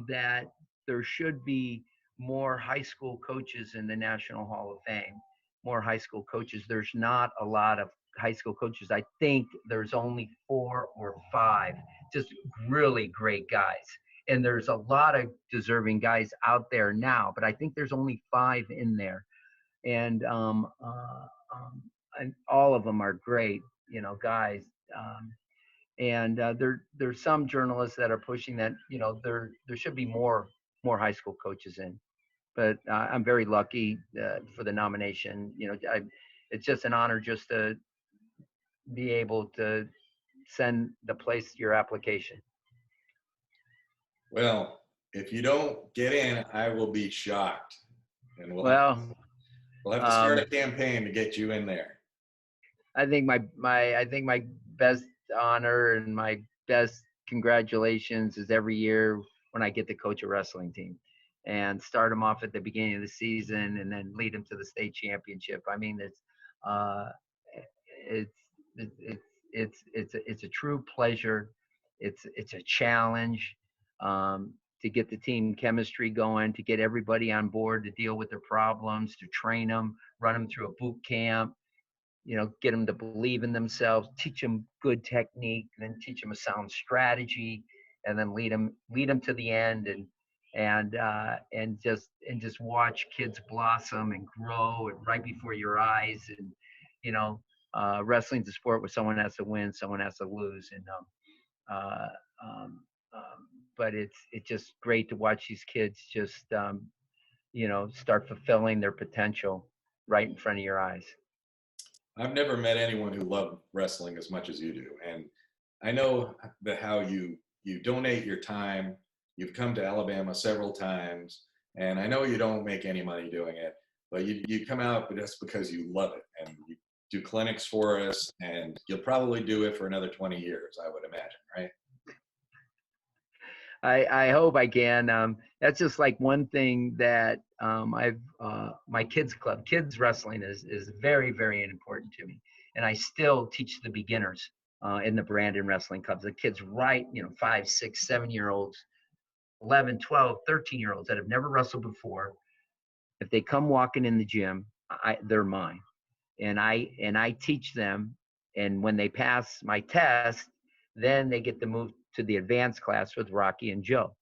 that there should be more high school coaches in the National Hall of Fame. More high school coaches. There's not a lot of high school coaches. I think there's only 4 or 5, just really great guys. And there's a lot of deserving guys out there now, but I think there's only 5 in there, and and all of them are great, guys. And there's some journalists that are pushing that, there should be more high school coaches in. But I'm very lucky for the nomination. It's just an honor just to be able to place your application. Well, if you don't get in, I will be shocked, and Well, we'll have to start a campaign to get you in there. I think my best honor and my best congratulations is every year when I get to coach a wrestling team and start them off at the beginning of the season and then lead them to the state championship. I mean, uh, it's it's a true pleasure. It's a challenge to get the team chemistry going, to get everybody on board, to deal with their problems, to train them, run them through a boot camp, get them to believe in themselves, teach them good technique, and then teach them a sound strategy, and then lead them to the end. and just watch kids blossom and grow and right before your eyes. And you know, wrestling's a sport where someone has to win, someone has to lose, and uh, um, but it's just great to watch these kids just start fulfilling their potential right in front of your eyes. I've never met anyone who loved wrestling as much as you do, and I know that how you donate your time. You've come to Alabama several times, and I know you don't make any money doing it, but you come out just because you love it, and you do clinics for us, and you'll probably do it for another 20 years, I would imagine, right? I hope I can. That's just like one thing that I've my kids club, kids wrestling is very, very important to me, and I still teach the beginners in the Brandon Wrestling Clubs. The kids, right, 5, 6, 7 year olds, 11, 12, 13 year olds that have never wrestled before. If they come walking in the gym, they're mine, and I teach them. And when they pass my test, then they get to move to the advanced class with Rocky and Joe.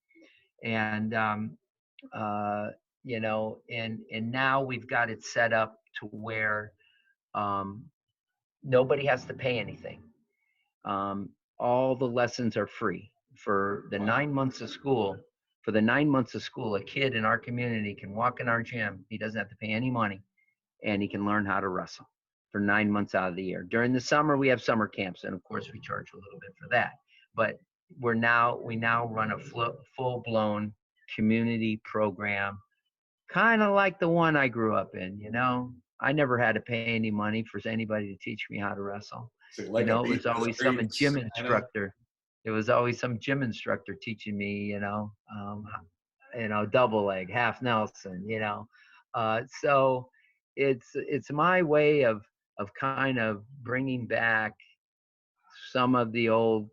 And uh, and now we've got it set up to where um, nobody has to pay anything. Um, all the lessons are free for the Wow. 9 months of school. For the 9 months of school, a kid in our community can walk in our gym. He doesn't have to pay any money, and he can learn how to wrestle for 9 months out of the year. During the summer, we have summer camps, and of course, we charge a little bit for that. But we now run a full-blown community program, kind of like the one I grew up in. I never had to pay any money for anybody to teach me how to wrestle. Is it like a It beat was in the always some streets gym kind of? instructor. It was always some gym instructor teaching me, double leg, half Nelson, so it's my way of kind of bringing back some of the old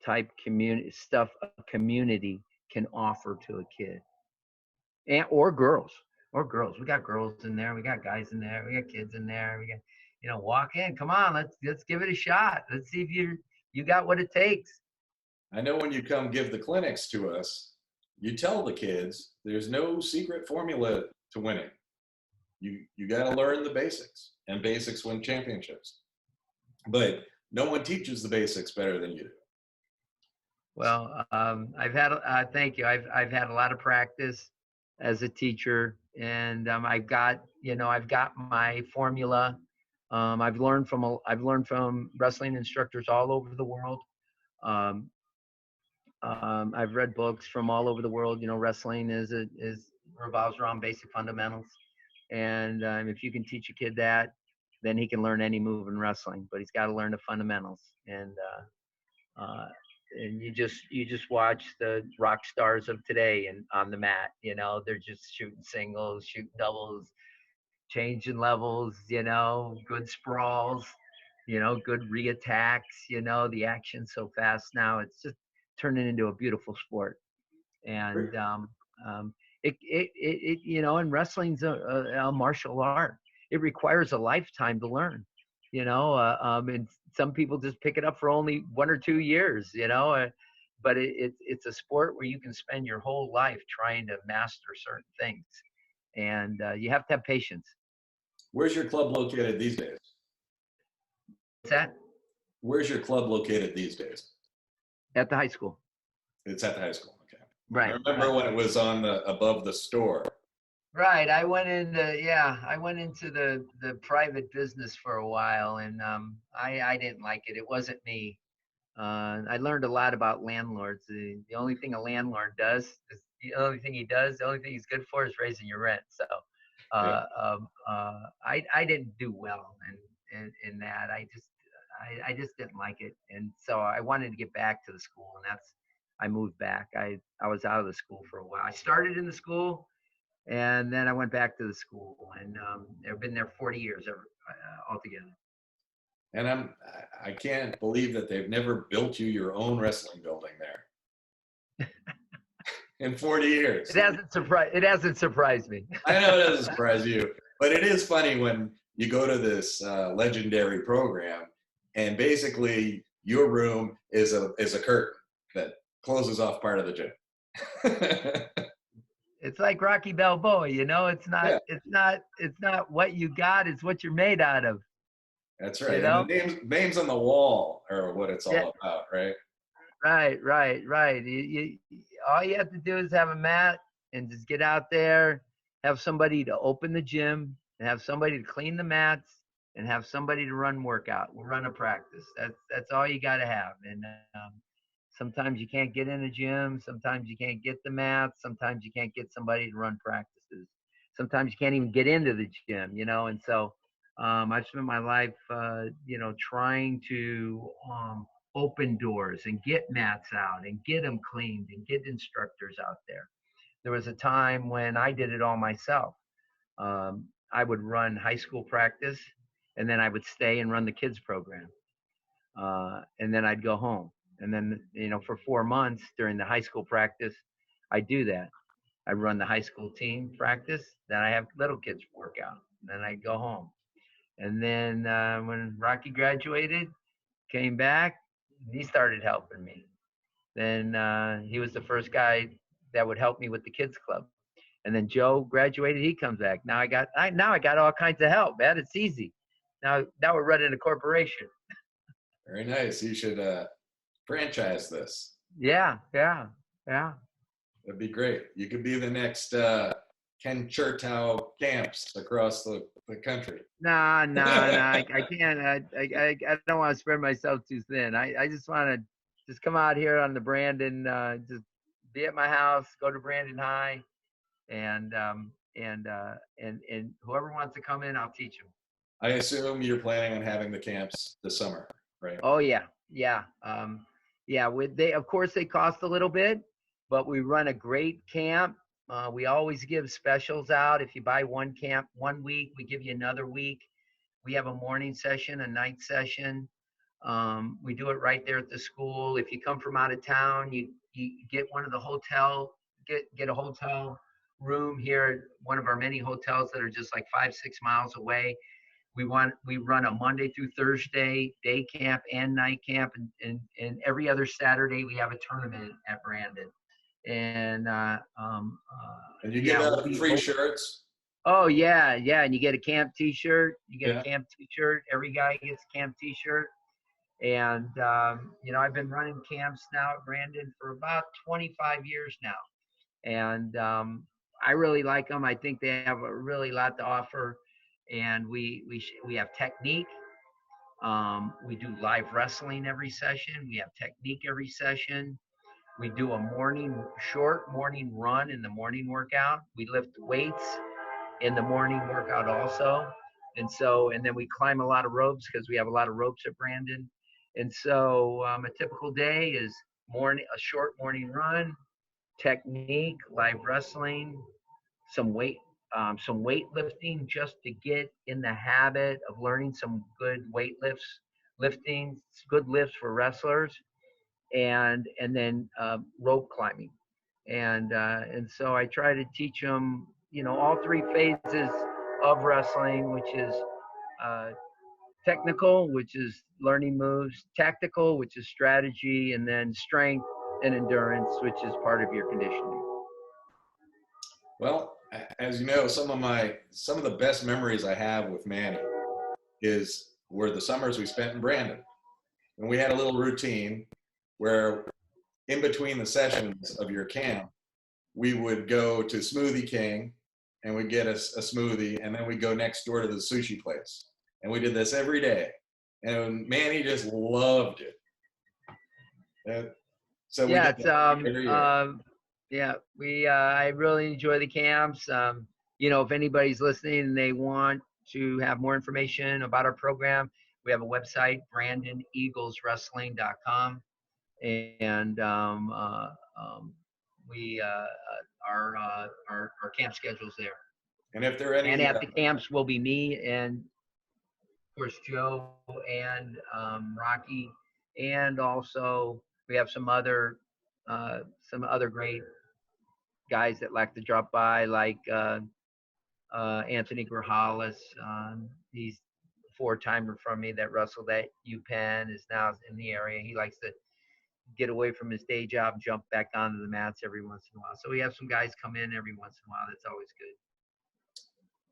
type community stuff a community can offer to a kid, and or girls. We got girls in there, we got guys in there, we got kids in there, we got, walk in, come on, let's give it a shot, let's see if you got what it takes. I know when you come give the clinics to us, you tell the kids there's no secret formula to winning. You got to learn the basics, and basics win championships. But no one teaches the basics better than you do. Well, I've had, thank you. I've had a lot of practice as a teacher, and I've got my formula. I've learned from wrestling instructors all over the world. Um, I've read books from all over the world. Wrestling is revolves around basic fundamentals, and if you can teach a kid that, then he can learn any move in wrestling. But he's got to learn the fundamentals, uh, and you just watch the rock stars of today and on the mat. They're just shooting singles, shooting doubles, changing levels. Good sprawls. Good reattacks. The action's so fast now. It's just turning into a beautiful sport. And and wrestling's a martial art. It requires a lifetime to learn. And some people just pick it up for only 1 or 2 years. But it's a sport where you can spend your whole life trying to master certain things, and you have to have patience. Where's your club located these days? What's that? Where's your club located these days? At the high school. It's at the high school. Okay. I Right. remember Right. when it was on the above the store. Right. I went into the private business for a while, and I didn't like it. It wasn't me. I learned a lot about landlords. The only thing a landlord does is the only thing he's good for is raising your rent. So Yeah. I didn't do well in that. I just didn't like it, and so I wanted to get back to the school, and I moved back. I was out of the school for a while. I started in the school, and then I went back to the school, and I've been there 40 years altogether. And I can't believe that they've never built you your own wrestling building there in 40 years. It hasn't surprised me. I know it doesn't surprise you, but it is funny when you go to this legendary program, and basically your room is a curtain that closes off part of the gym. It's like Rocky Balboa, you know. Yeah, It's not what you got. It's what you're made out of. that's You right. And the know. names on the wall are what it's Yeah. all about, right? Right. Right. Right. All you have to do is have a mat and just get out there. Have somebody to open the gym, and have somebody to clean the mats, and have somebody to run a practice. That's all you got to have. And sometimes you can't get in a gym. Sometimes you can't get the mats. Sometimes you can't get somebody to run practices. Sometimes you can't even get into the gym, you know. And so I've spent my life, trying to open doors and get mats out and get them cleaned and get instructors out there. There was a time when I did it all myself. I would run high school practice, and then I would stay and run the kids program, and then I'd go home. And then, for 4 months during the high school practice, I do that. I run the high school team practice. Then I have little kids work out. Then I go home. And then when Rocky graduated, came back, he started helping me. Then he was the first guy that would help me with the kids club. And then Joe graduated, he comes back. Now I got all kinds of help, man. It's easy. Now we're running a corporation. Very nice. You should franchise this. Yeah, yeah, yeah. That'd be great. You could be the next Ken Chertow camps across the country. Nah. I can't. I don't want to spread myself too thin. I just want to just come out here on the Brandon, just be at my house, go to Brandon High, and whoever wants to come in, I'll teach them. I assume you're planning on having the camps this summer, right? Oh yeah, yeah, yeah. They of course they cost a little bit, but we run a great camp. We always give specials out. If you buy one camp 1 week, we give you another week. We have a morning session, a night session. We do it right there at the school. If you come from out of town, you get one of the get a hotel room here at one of our many hotels that are just like 5-6 miles away. We run a Monday through Thursday day camp and night camp, and every other Saturday we have a tournament at Brandon. And And you give yeah, out free shirts. oh yeah, and you get a camp T-shirt. You get a Yeah. camp T-shirt. Every guy gets a camp T-shirt. And I've been running camps now at Brandon for about 25 years now, and I really like them. I think they have a really lot to offer, and we have technique. We do live wrestling every session. We have technique every session. We do a short morning run in the morning workout. We lift weights in the morning workout also. And then we climb a lot of ropes because we have a lot of ropes at Brandon. And so a typical day is a short morning run, technique, live wrestling, some weightlifting just to get in the habit of learning some good lifting, good lifts for wrestlers, and then rope climbing. And so I try to teach them, all three phases of wrestling, which is uh, technical, which is learning moves, tactical, which is strategy, and then strength and endurance, which is part of your conditioning. Well, as you know, some of the best memories I have with Manny were the summers we spent in Brandon. And we had a little routine where in between the sessions of your camp, we would go to Smoothie King and we'd get a smoothie, and then we'd go next door to the sushi place. And we did this every day. And Manny just loved it. So we Yeah, did it's that every year. yeah, I really enjoy the camps. If anybody's listening and they want to have more information about our program, we have a website, brandoneagleswrestling.com, and we our camp schedules there. And if there are And any, at the camps will be me and of course Joe and Rocky, and also we have some other great guys that like to drop by, like Anthony Grajales. He's a four-timer from me that wrestled at UPenn, is now in the area. He likes to get away from his day job, jump back onto the mats every once in a while. So we have some guys come in every once in a while. That's always good.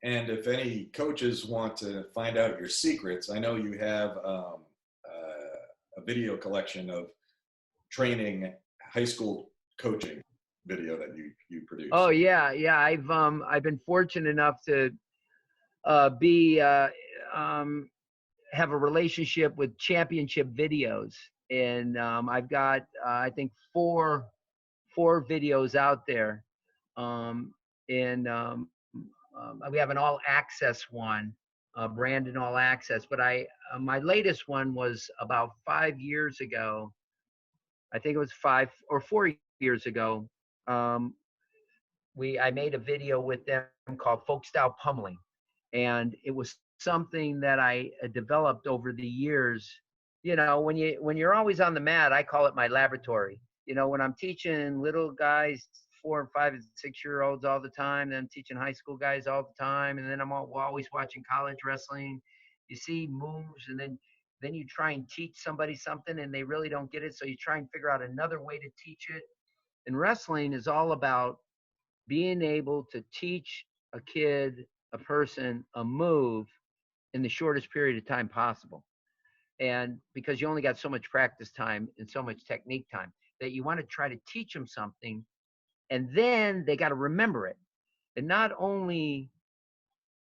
And if any coaches want to find out your secrets, I know you have a video collection of training high school coaching video that you produce. Oh yeah, yeah. I've been fortunate enough to be have a relationship with Championship Videos, and I've got I think four videos out there, and we have an all access one, Brandon All Access. But my latest one was about 5 years ago. I think it was 5 or 4 years ago. Um, I made a video with them called Folk Style Pummeling, and it was something that I developed over the years. You know, when you're always on the mat, I call it my laboratory. You know, when I'm teaching little guys, 4 and 5 and 6 year olds all the time, then I'm teaching high school guys all the time, and then I'm always watching college wrestling. You see moves, and then you try and teach somebody something, and they really don't get it, so you try and figure out another way to teach it. And wrestling is all about being able to teach a kid, a person, a move in the shortest period of time possible. And because you only got so much practice time and so much technique time, that you want to try to teach them something, and then they got to remember it. And not only,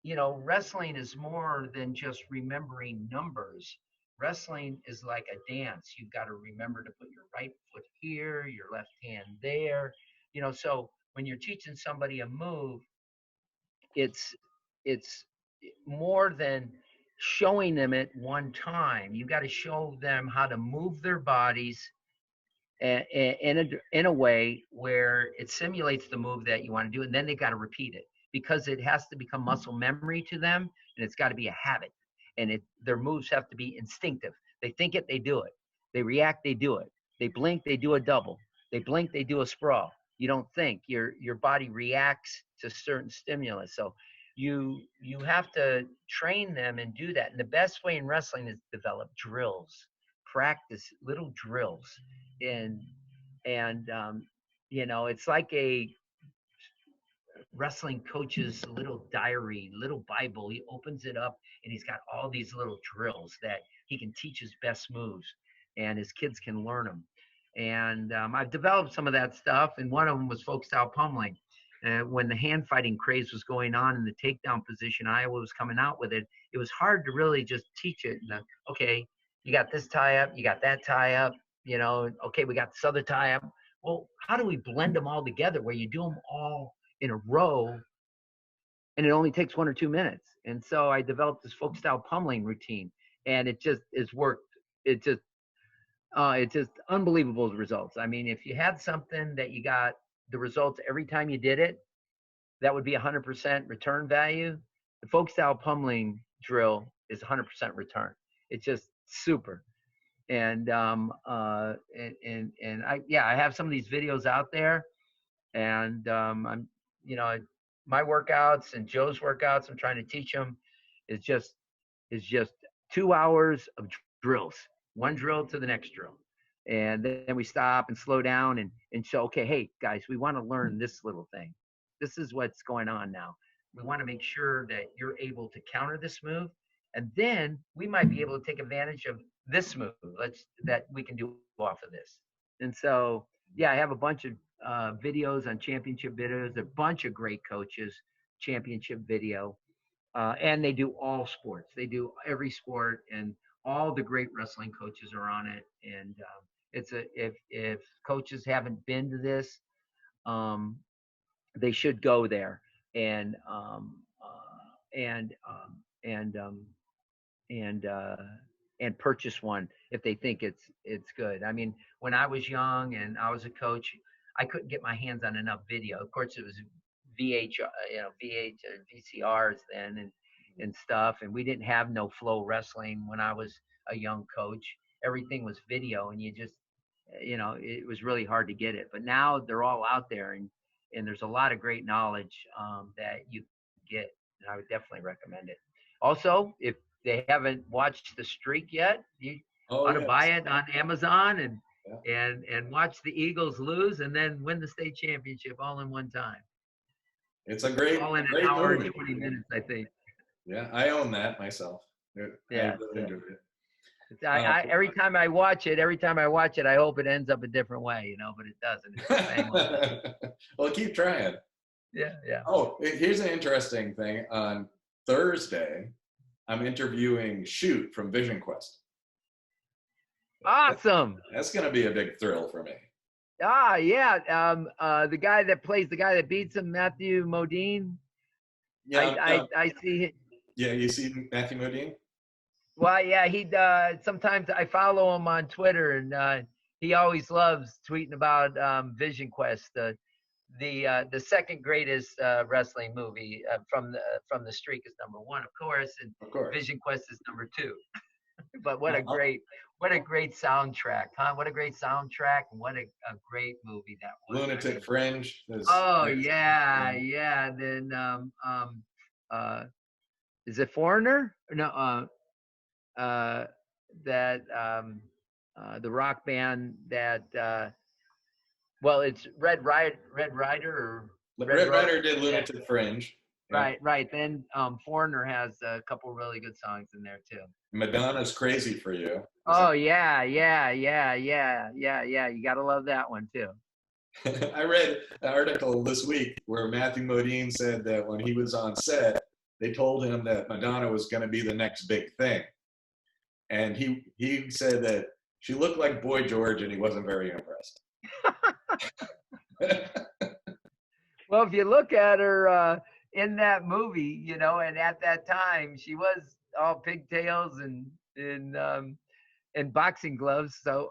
you know, wrestling is more than just remembering numbers. Wrestling is like a dance. You've got to remember to put your right foot here, your left hand there. You know, so when you're teaching somebody a move, it's more than showing them it one time. You got to show them how to move their bodies in a way where it simulates the move that you want to do, and then they got to repeat it, because it has to become muscle memory to them, and it's got to be a habit, and their moves have to be instinctive. They think it, they do it. They react, they do it. They blink, they do a double. They blink, they do a sprawl. You don't think. Your body reacts to certain stimulus. So you have to train them and do that. And the best way in wrestling is develop drills, practice little drills, and you know, it's like a wrestling coach's little diary, little Bible. He opens it up, and he's got all these little drills that he can teach his best moves, and his kids can learn them. And I've developed some of that stuff, and one of them was folk style pummeling. When the hand fighting craze was going on in the takedown position, Iowa was coming out with it. It was hard to really just teach it. Okay, you got this tie up, you got that tie up, you know, okay, we got this other tie up. Well, how do we blend them all together where you do them all in a row, and it only takes 1 or 2 minutes? And so I developed this folk style pummeling routine, and it just is worked. It's just unbelievable results. I mean, if you had something that you got the results every time you did it, that would be 100% return value. The folk style pummeling drill is 100% return. It's just super. And I have some of these videos out there, and I'm, you know, my workouts and Joe's workouts, I'm trying to teach them, is just 2 hours of drills, one drill to the next drill. And then we stop and slow down and show, okay, hey guys, we want to learn this little thing. This is what's going on now. We want to make sure that you're able to counter this move, and then we might be able to take advantage of this move that we can do off of this. And so, yeah, I have a bunch of videos on Championship Videos, a bunch of great coaches, Championship Video, and they do all sports. They do every sport, and all the great wrestling coaches are on it. And if coaches haven't been to this, they should go there and and um, and um, and purchase one if they think it's good. I mean, when I was young and I was a coach, I couldn't get my hands on enough video. Of course, it was VH VCRs then and stuff, and we didn't have no flow wrestling when I was a young coach. Everything was video, and you just, you know, it was really hard to get it. But now they're all out there, and there's a lot of great knowledge that you get, and I would definitely recommend it. Also, if they haven't watched The Streak yet, you Oh ought to yes, buy it on Amazon, and and watch the Eagles lose and then win the state championship all in one time. It's a great, All in an great hour movie. and 20 minutes, I think. Yeah, I own that myself. I Yeah. really enjoyed it. Every time I watch it, I hope it ends up a different way, but it doesn't. It's the same way. Well, keep trying. Yeah, yeah. Oh, here's an interesting thing. On Thursday, I'm interviewing Shoot from Vision Quest. Awesome. That's going to be a big thrill for me. Yeah. The guy that plays the guy that beats him, Matthew Modine. Yeah, I see. Yeah, you see Matthew Modine? Well, yeah, he sometimes I follow him on Twitter, and he always loves tweeting about Vision Quest, the second greatest wrestling movie from the streak is number 1, of course, and Of course. Vision Quest is number 2. But what a great soundtrack, huh? What a great soundtrack, and what a great movie that was. Lunatic Fringe. Yeah. Then is it Foreigner? No, that the rock band that well, it's Red Rider or Red Rider did Lunatic Fringe. Yeah. Right. Then Foreigner has a couple really good songs in there too. Madonna's Crazy for You. Oh yeah. You gotta love that one too. I read an article this week where Matthew Modine said that when he was on set, they told him that Madonna was going to be the next big thing. And he said that she looked like Boy George and he wasn't very impressed. Well, if you look at her in that movie, and at that time she was all pigtails and boxing gloves, so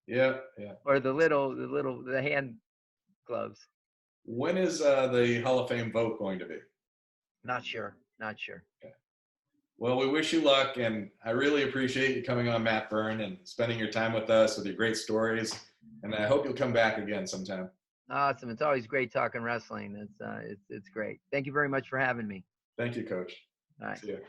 Yeah. Or the hand gloves. When is the Hall of Fame vote going to be? Not sure. Okay. Well, we wish you luck, and I really appreciate you coming on Matburn and spending your time with us with your great stories. And I hope you'll come back again sometime. Awesome. It's always great talking wrestling. It's great. Thank you very much for having me. Thank you, Coach. All right. See you.